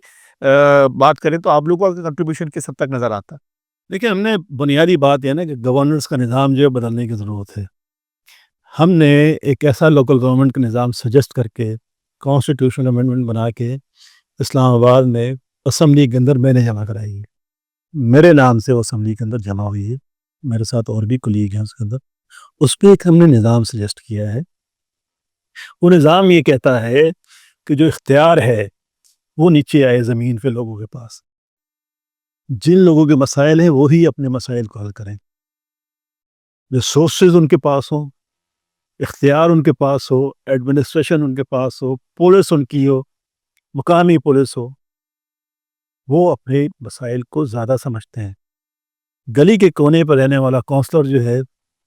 بات کریں تو آپ لوگوں کا کنٹریبیوشن کس حد تک نظر آتا؟ دیکھیں، ہم نے بنیادی بات یہ نا کہ گورننس کا نظام جو ہے بدلنے کی ضرورت ہے. ہم نے ایک ایسا لوکل گورنمنٹ کا نظام سجیسٹ کر کے کانسٹیٹیوشنل امینڈمنٹ بنا کے اسلام آباد میں اسمبلی کے اندر میں نے جمع کرائی ہے. میرے نام سے وہ اسمبلی کے اندر جمع ہوئی ہے، میرے ساتھ اور بھی کولیگ ہیں اس کے اندر. اس پہ ایک ہم نے نظام سجیسٹ کیا ہے. وہ نظام یہ کہتا ہے کہ جو اختیار ہے وہ نیچے آئے زمین پہ لوگوں کے پاس. جن لوگوں کے مسائل ہیں وہی اپنے مسائل کو حل کریں. ریسورسز ان کے پاس ہوں، اختیار ان کے پاس ہو، ایڈمنسٹریشن ان کے پاس ہو، پولیس ان کی ہو، مقامی پولیس ہو، وہ اپنے مسائل کو زیادہ سمجھتے ہیں. گلی کے کونے پر رہنے والا کونسلر جو ہے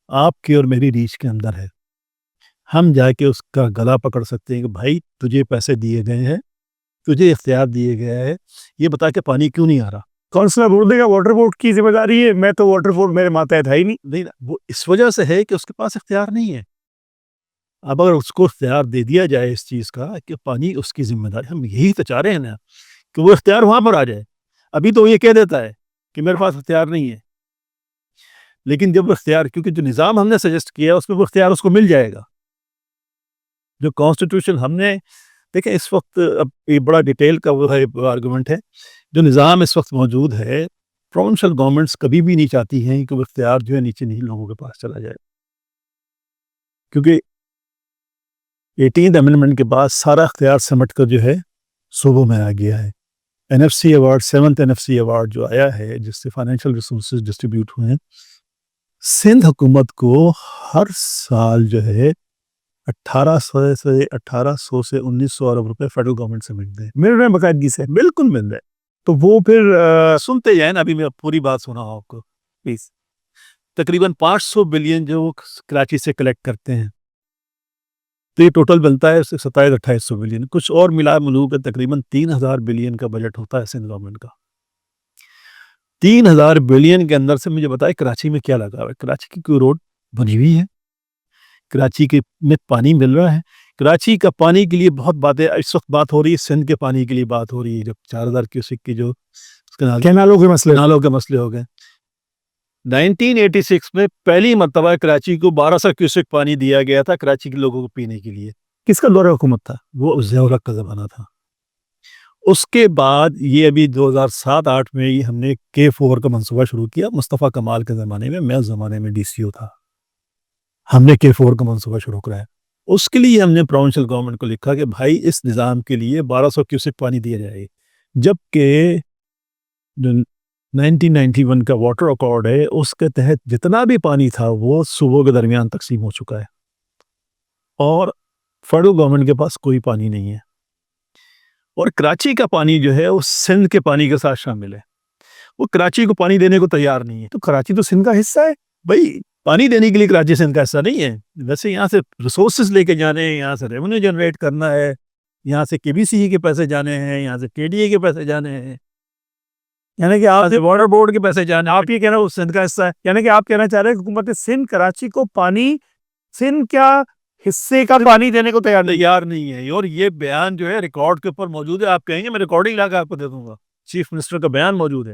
آپ کی اور میری ریچ کے اندر ہے. ہم جا کے اس کا گلا پکڑ سکتے ہیں کہ بھائی تجھے پیسے دیے گئے ہیں، تجھے اختیار دیے گئے ہیں، یہ بتا کہ پانی کیوں نہیں آ رہا. کونسلر بول دے گا واٹر بورڈ کی ذمہ داری ہے، میں تو واٹر بورڈ میرے ماتحت ہے ہی نہیں. نہیں، وہ اس وجہ سے ہے کہ اس کے پاس اختیار نہیں ہے. اب اگر اس کو اختیار دے دیا جائے اس چیز کا کہ پانی اس کی ذمہ داری، ہم یہی تو چاہ رہے ہیں نا کہ وہ اختیار وہاں پر آ جائے. ابھی تو یہ کہہ دیتا ہے کہ میرے پاس اختیار نہیں ہے، لیکن جب اختیار، کیونکہ جو نظام ہم نے سجیسٹ کیا اس میں وہ اختیار اس کو مل جائے گا. جو کانسٹیٹیوشن ہم نے، دیکھیں اس وقت اب یہ بڑا ڈیٹیل کا وہ ہے آرگومنٹ ہے. جو نظام اس وقت موجود ہے، پروونشل گورنمنٹس کبھی بھی نہیں چاہتی ہیں کہ وہ اختیار جو ہے نیچے نہیں لوگوں کے پاس چلا جائے، کیونکہ 18th امینڈمنٹ کے بعد سارا اختیار سمٹ کر جو ہے صوبوں میں آ گیا ہے. N F C award, 7th NFC award جو آیا ہے جس سے فائنینشیل ریسورسز ڈسٹریبیوٹ ہوئے ہیں، سندھ حکومت کو ہر سال جو ہے 1800 سے 1900 ارب روپے فیڈرل گورنمنٹ سے ملتے ہیں. مل رہے ہیں باقاعدگی سے؟ بالکل مل رہے ہیں. تو وہ پھر سنتے جائیں نا، ابھی میں پوری بات سنا ہوں آپ کو. پلیز. تقریباً 500 بلین جو کراچی سے کلیکٹ کرتے ہیں، تو یہ ٹوٹل بنتا ہے 2700-2800 بلین. کچھ اور ملا ملو کے تقریباً 3000 بلین کا بجٹ ہوتا ہے سندھ گورنمنٹ کا. 3000 بلین کے اندر سے مجھے بتائے کراچی میں کیا لگا ہوا ہے؟ کراچی کی کوئی روڈ بنی ہوئی ہے؟ کراچی کے میں پانی مل رہا ہے؟ کراچی کا پانی کے لیے بہت باتیں اس وقت بات ہو رہی ہے. سندھ کے پانی کے لیے بات ہو رہی ہے، جب 4000 کیوسک کی جو کینالوں کے مسئلے نالوں کے مسئلے ہو گئے. 1986 میں پہلی مرتبہ کراچی کو 1200 کیوسک پانی دیا گیا تھا کراچی کے لوگوں کو پینے کے لیے. کس کا دور حکومت تھا؟ وہ ضیاء الحق کا زمانہ تھا. اس کے بعد یہ ابھی 2007-8 میں یہ ہم نے K4 کا منصوبہ شروع کیا مصطفیٰ کمال کے زمانے میں. میں اس زمانے میں DCO تھا. ہم نے K4 کا منصوبہ شروع کرایا. اس کے لیے ہم نے پروونشل گورنمنٹ کو لکھا کہ بھائی اس نظام کے لیے 1200 کیوسک پانی دیا جائے، جبکہ 1991 کا واٹر ایکارڈ ہے اس کے تحت جتنا بھی پانی تھا وہ صوبوں کے درمیان تقسیم ہو چکا ہے، اور فیڈرل گورنمنٹ کے پاس کوئی پانی نہیں ہے. اور کراچی کا پانی جو ہے وہ سندھ کے پانی کے ساتھ شامل ہے. وہ کراچی کو پانی دینے کو تیار نہیں ہے. تو کراچی تو سندھ کا حصہ ہے بھائی. پانی دینے کے لیے کراچی سندھ کا حصہ نہیں ہے. ویسے یہاں سے ریسورسز لے کے جانے ہیں، یہاں سے ریونیو جنریٹ کرنا ہے، یہاں سے KBCE کے پیسے جانے ہیں، یہاں سے KDA کے پیسے جانے ہیں، یعنی کہ آپ واٹر بورڈ کے پیسے جانے ہیں. آپ یہ کہنا وہ سندھ کا حصہ ہے، یعنی کہ آپ کہنا چاہ رہے ہیں حکومت سندھ کراچی کو پانی سندھ کیا حصے کا پانی دینے کو تیار نہیں ہے. اور یہ بیان جو ہے ریکارڈ کے اوپر موجود ہے. آپ کہیں گے میں ریکارڈنگ لا کے آپ کو دے دوں گا. چیف منسٹر کا بیان موجود ہے.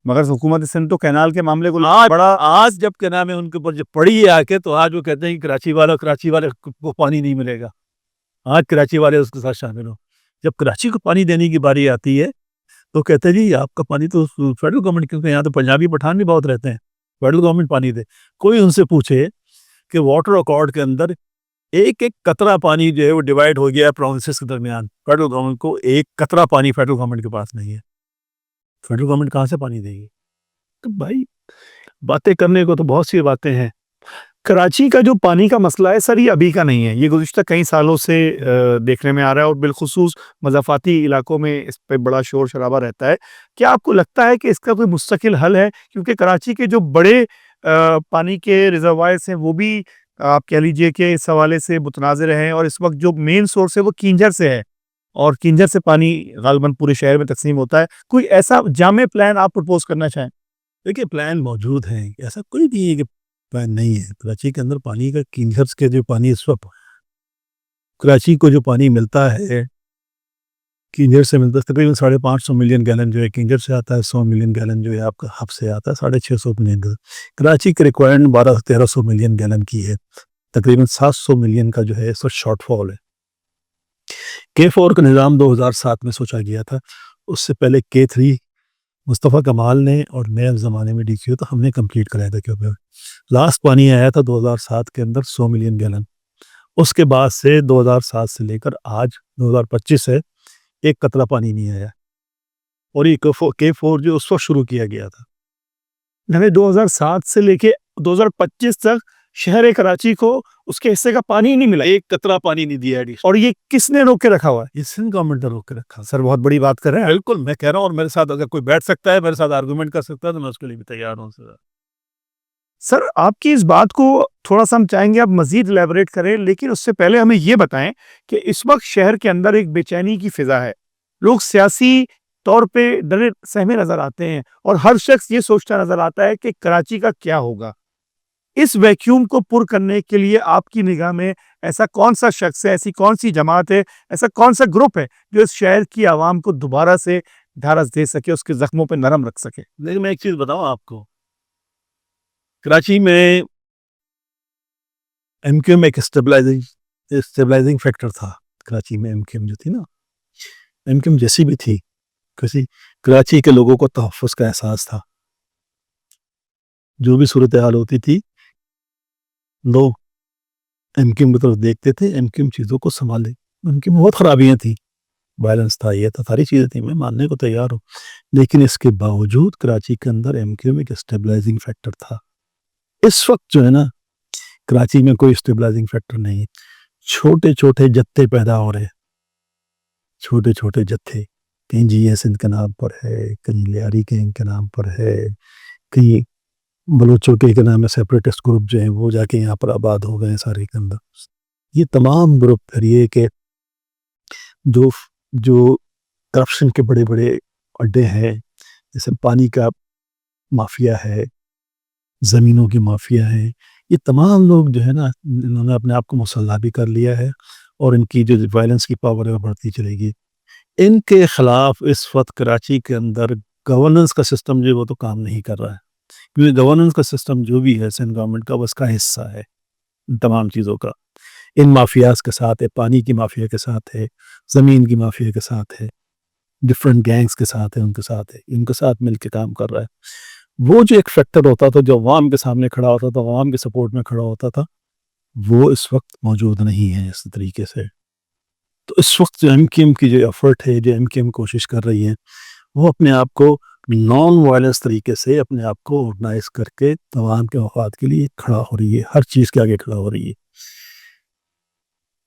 مگر حکومت سندھ تو کینال کے معاملے کو آج جب کیا نام ہے ان کے اوپر جب پڑی ہے آ کے، تو آج وہ کہتے ہیں کہ کراچی والے کو پانی نہیں ملے گا. آج کراچی والے اس کے ساتھ شامل ہو. جب کراچی کو پانی دینے کی باری آتی ہے تو کہتے ہیں جی آپ کا پانی تو فیڈرل گورنمنٹ، کیونکہ یہاں تو پنجابی پٹھان بھی بہت رہتے ہیں، فیڈرل گورنمنٹ پانی دے. کوئی ان سے پوچھے کہ واٹر ایکارڈ کے اندر ایک قطرہ پانی جو ہے وہ ڈیوائیڈ ہو گیا ہے پروونسز کے درمیان. فیڈرل گورنمنٹ کو ایک قطرہ پانی فیڈرل گورنمنٹ کے پاس نہیں ہے. فیڈرل گورنمنٹ کہاں سے پانی دے گی؟ تو بھائی باتیں کرنے کو تو بہت سی باتیں ہیں. کراچی کا جو پانی کا مسئلہ ہے سر، یہ ابھی کا نہیں ہے، یہ گزشتہ کئی سالوں سے دیکھنے میں آ رہا ہے، اور بالخصوص مضافاتی علاقوں میں اس پہ بڑا شور شرابہ رہتا ہے. کیا آپ کو لگتا ہے کہ اس کا کوئی مستقل حل ہے؟ کیونکہ کراچی کے جو بڑے پانی کے ریزروائرس ہیں وہ بھی آپ کہہ لیجئے کہ اس حوالے سے متنازع ہیں، اور اس وقت جو مین سورس ہے وہ کینجر سے ہے، اور کینجر سے پانی غالباً پورے شہر میں تقسیم ہوتا ہے. کوئی ایسا جامع پلان آپ پرپوز کرنا چاہیں؟ دیکھیے پلان موجود ہیں، ایسا کوئی نہیں ہے کہ پلان نہیں ہے. کراچی کے اندر پانی کا کینجرز کے جو پانی اس وقت کراچی کو جو پانی ملتا ہے کینجر سے ملتا ہے، تقریباً 550 ملین گیلن جو ہے کینجر سے آتا ہے، 100 ملین گیلن جو ہے آپ کا ہب سے آتا ہے، 650 ملین گیلن. کراچی کی ریکوائرمنٹ 12 سے 1300 ملین گیلن کی ہے، تقریباً 700 ملین کا جو ہے اس وقت شارٹ فال ہے. K4 کا نظام 2007 میں سوچا گیا تھا، اس سے پہلے K3 مصطفیٰ کمال نے اور میں اس زمانے میں DQ تو ہم نے کمپلیٹ کرایا تھا. کیونکہ لاسٹ پانی آیا تھا 2007 کے اندر 100 ملین گیلن. اس کے بعد سے 2007 سے لے کر آج 2025 ہے، ایک قطرہ پانی نہیں آیا. اور یہ K4 جو اس وقت شروع کیا گیا تھا، یعنی 2007 سے لے کے 2025 تک شہر کراچی کو اس کے حصے کا پانی ہی نہیں ملا، ایک قطرہ پانی نہیں دیا ہے. اور یہ کس نے روک کے رکھا ہوا ہے؟ یہ سندھ گورنمنٹ نے روک کے رکھا. سر بہت بڑی بات کر رہے ہیں. بالکل میں کہہ رہا ہوں، اور میرے ساتھ اگر کوئی بیٹھ سکتا ہے، میرے ساتھ آرگومنٹ کر سکتا ہے، تو میں اس کے لیے بھی تیار ہوں. سر آپ کی اس بات کو تھوڑا سا ہم چاہیں گے آپ مزید ایلیبوریٹ کریں، لیکن اس سے پہلے ہمیں یہ بتائیں کہ اس وقت شہر کے اندر ایک بے چینی کی فضا ہے، لوگ سیاسی طور پہ ڈرے سہمے نظر آتے ہیں، اور ہر شخص یہ سوچتا نظر آتا ہے کہ کراچی کا کیا ہوگا. اس ویکیوم کو پر کرنے کے لیے آپ کی نگاہ میں ایسا کون سا شخص ہے، ایسی کون سی جماعت ہے، ایسا کون سا گروپ ہے جو اس شہر کی عوام کو دوبارہ سے ڈھارس دے سکے، اس کے زخموں پہ نرم رکھ سکے؟ لیکن میں ایک چیز بتاؤں آپ کو، کراچی میں ایم کیو ایم ایک اسٹیبلائزنگ فیکٹر تھا. کراچی میں ایم کیو ایم جو تھی نا، ایم کیو ایم جیسی بھی تھی، کراچی کے لوگوں کو تحفظ کا احساس تھا. جو بھی صورتحال ہوتی تھی لوگ ایم کیو ایم کی طرف دیکھتے تھے، ایم کیو ایم چیزوں کو سنبھالے. ایم کیو ایم بہت خرابیاں تھیں، وائلنس تھا، یہ تھا، ساری چیزیں تھیں، میں ماننے کو تیار ہوں. لیکن اس کے باوجود کراچی کے اندر ایم کیو ایم ایک اسٹیبلائزنگ فیکٹر تھا. اس وقت جو ہے نا کراچی میں کوئی اسٹیبلائزنگ فیکٹر نہیں. چھوٹے چھوٹے جتھے پیدا ہو رہے، چھوٹے چھوٹے جتھے، کہیں جی ایس ان کے نام پر ہے، کہیں لیاری کے ان کے نام پر ہے، کہیں بلوچوں کے نام میں سیپریٹسٹ گروپ جو ہیں وہ جا کے یہاں پر آباد ہو گئے ہیں سارے کے اندر. یہ تمام گروپ پھر یہ کہ جو کرپشن کے بڑے بڑے اڈے ہیں، جیسے پانی کا مافیا ہے، زمینوں کی مافیا ہے، یہ تمام لوگ جو ہے نا انہوں نے اپنے آپ کو مسلح بھی کر لیا ہے، اور ان کی جو وائلنس کی پاور ہے وہ بڑھتی چلے گی. ان کے خلاف اس وقت کراچی کے اندر گورننس کا سسٹم جو ہے وہ تو کام نہیں کر رہا ہے. کیونکہ گورننس کا سسٹم جو بھی ہے سندھ گورنمنٹ کا، وہ اس کا حصہ ہے ان تمام چیزوں کا. ان مافیاز کے ساتھ ہے، پانی کی مافیا کے ساتھ ہے، زمین کی مافیا کے ساتھ ہے، ڈفرینٹ گینگز کے ساتھ ہے، ان کے ساتھ مل کے کام کر رہا ہے. وہ جو ایک فیکٹر ہوتا تھا جو عوام کے سامنے کھڑا ہوتا تھا، عوام کے سپورٹ میں کھڑا ہوتا تھا، وہ اس وقت موجود نہیں ہے اس طریقے سے. تو اس وقت جو ایم کیو ایم کی جو ایفرٹ ہے، جو ایم کیو ایم کوشش کر رہی ہے، وہ اپنے آپ کو نان وائلنس طریقے سے اپنے آپ کو آرگنائز کر کے عوام کے مفاد کے لیے کھڑا ہو رہی ہے، ہر چیز کے آگے کھڑا ہو رہی ہے.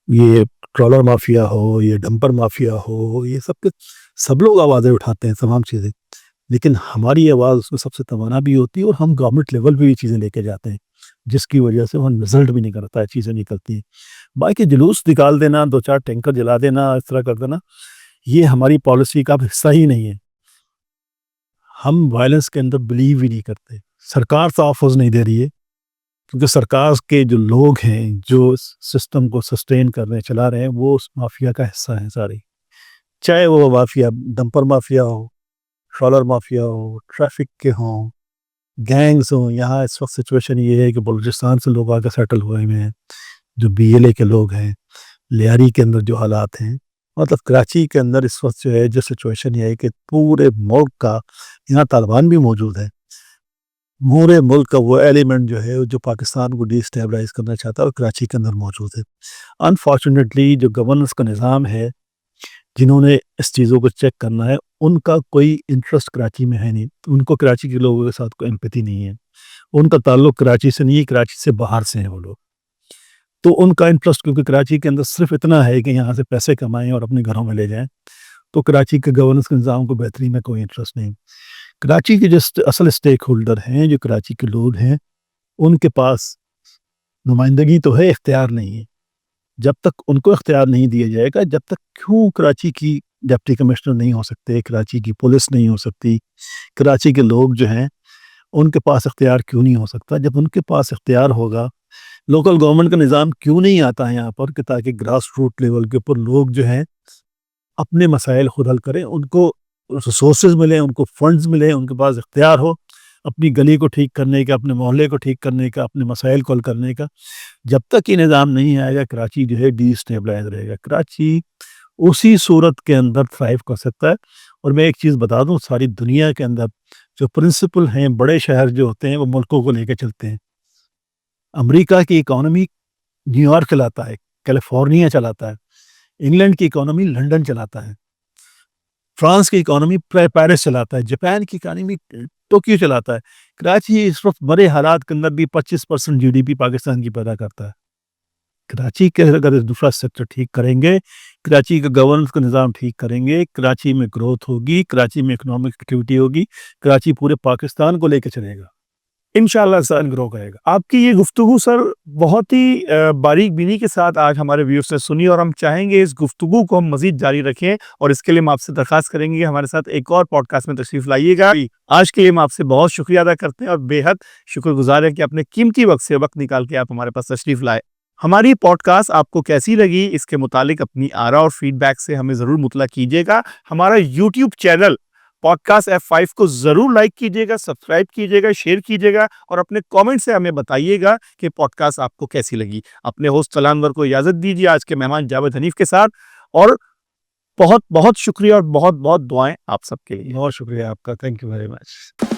یہ ٹرالر مافیا ہو، یہ ڈمپر مافیا ہو، یہ سب لوگ آوازیں اٹھاتے ہیں تمام چیزیں، لیکن ہماری آواز اس میں سب سے توانا بھی ہوتی ہے، اور ہم گورنمنٹ لیول پہ بھی چیزیں لے کے جاتے ہیں، جس کی وجہ سے وہ رزلٹ بھی نہیں کرتا ہے، چیزیں نکلتی ہیں. باقی جلوس نکال دینا، 2-4 ٹینکر جلا دینا، اس طرح کر دینا، یہ ہماری پالیسی کا حصہ ہی نہیں ہے. ہم وائلنس کے اندر بلیو ہی نہیں کرتے. سرکار تحفظ نہیں دے رہی ہے، کیونکہ سرکار کے جو لوگ ہیں جو سسٹم کو سسٹین کر رہے ہیں، چلا رہے ہیں، وہ اس مافیا کا حصہ ہیں سارے. چاہے وہ مافیا ڈمپر مافیا ہو، ٹرالر مافیا ہو، ٹریفک کے ہوں، گینگز ہوں. یہاں اس وقت سچویشن یہ ہے کہ بلوچستان سے لوگ آگے سیٹل ہوئے ہیں، جو BLA کے لوگ ہیں. لیاری کے اندر جو حالات ہیں، مطلب کراچی کے اندر اس وقت جو ہے جو سچویشن یہ ہے کہ پورے ملک کا، یہاں طالبان بھی موجود ہے، پورے ملک کا وہ ایلیمنٹ جو ہے جو پاکستان کو ڈی اسٹیبلائز کرنا چاہتا ہے وہ کراچی کے اندر موجود ہے. انفارچونیٹلی جو گورننس کا نظام ہے، جنہوں نے اس چیزوں کو چیک کرنا ہے، ان کا کوئی انٹرسٹ کراچی میں ہے نہیں. ان کو کراچی کے لوگوں کے ساتھ کوئی ایمپیتھی نہیں ہے. ان کا تعلق کراچی سے نہیں ہے, کراچی سے باہر سے ہیں وہ لوگ. تو ان کا انٹرسٹ کیونکہ کراچی کے اندر صرف اتنا ہے کہ یہاں سے پیسے کمائیں اور اپنے گھروں میں لے جائیں, تو کراچی کے گورننس کے نظام کو بہتری میں کوئی انٹرسٹ نہیں. کراچی کے جو اصل اسٹیک ہولڈر ہیں, جو کراچی کے لوگ ہیں, ان کے پاس نمائندگی تو ہے, اختیار نہیں ہے. جب تک ان کو اختیار نہیں دیا جائے گا, جب تک کیوں کراچی کی ڈپٹی کمشنر نہیں ہو سکتے, کراچی کی پولیس نہیں ہو سکتی, کراچی کے لوگ جو ہیں ان کے پاس اختیار کیوں نہیں ہو سکتا؟ جب ان کے پاس اختیار ہوگا, لوکل گورنمنٹ کا نظام کیوں نہیں آتا ہے یہاں پر کہ تاکہ گراس روٹ لیول کے اوپر لوگ جو ہیں اپنے مسائل خود حل کریں, ان کو ریسورسز ملیں, ان کو فنڈز ملیں, ان کے پاس اختیار ہو اپنی گلی کو ٹھیک کرنے کا, اپنے محلے کو ٹھیک کرنے کا, اپنے مسائل کو حل کرنے کا. جب تک یہ نظام نہیں آئے گا, کراچی جو ہے ڈی اسٹیبلائز رہے گا. کراچی اسی صورت کے اندر تھرائیو کر سکتا ہے. اور میں ایک چیز بتا دوں, ساری دنیا کے اندر جو پرنسپل ہیں, بڑے شہر جو ہوتے ہیں وہ ملکوں کو لے کے چلتے ہیں. امریکہ کی اکانومی نیو یارک چلاتا ہے, کیلیفورنیا چلاتا ہے, انگلینڈ کی اکانومی لنڈن چلاتا ہے, فرانس کی اکانومی پیرس چلاتا ہے, جاپان کی اکانومی ٹوکیو چلاتا ہے. کراچی اس وقت بڑے حالات کے اندر بھی 25% جی ڈی پی پاکستان کی پیدا کرتا ہے. کراچی کے اگر دوسرا سیکٹر ٹھیک کریں گے, کراچی کا گورننس کا نظام ٹھیک کریں گے, کراچی میں گروتھ ہوگی, کراچی میں اکنامک ایکٹیویٹی ہوگی, کراچی پورے پاکستان کو لے کے چلے گا, انشاءاللہ سر گرو کرے گا. آپ کی یہ گفتگو سر بہت ہی باریک بینی کے ساتھ آج ہمارے ویورز نے سنی, اور ہم چاہیں گے اس گفتگو کو ہم مزید جاری رکھیں, اور اس کے لیے ہم آپ سے درخواست کریں گے کہ ہمارے ساتھ ایک اور پوڈ کاسٹ میں تشریف لائیے گا. آج کے لیے ہم آپ سے بہت شکریہ ادا کرتے ہیں اور بے حد شکر گزار ہیں کہ اپنے قیمتی وقت سے وقت نکال کے آپ ہمارے پاس تشریف لائے. ہماری پوڈ کاسٹ آپ کو کیسی لگی, اس کے متعلق اپنی آراء اور فیڈ بیک سے ہمیں ضرور مطلع کیجیے گا. ہمارا YouTube channel pod cost F5 کو ضرور لائک کیجیے گا, سبسکرائب کیجیے گا, شیئر کیجیے گا, اور اپنے کامنٹ سے ہمیں بتائیے گا کہ پوڈ کاسٹ آپ کو کیسی لگی. اپنے ہوسٹ طلحہ انور کو اجازت دیجیے آج کے مہمان جاوید حنیف کے ساتھ, اور بہت بہت شکریہ اور بہت بہت دعائیں آپ سب کے لیے. بہت شکریہ آپ کا, تھینک یو ویری مچ.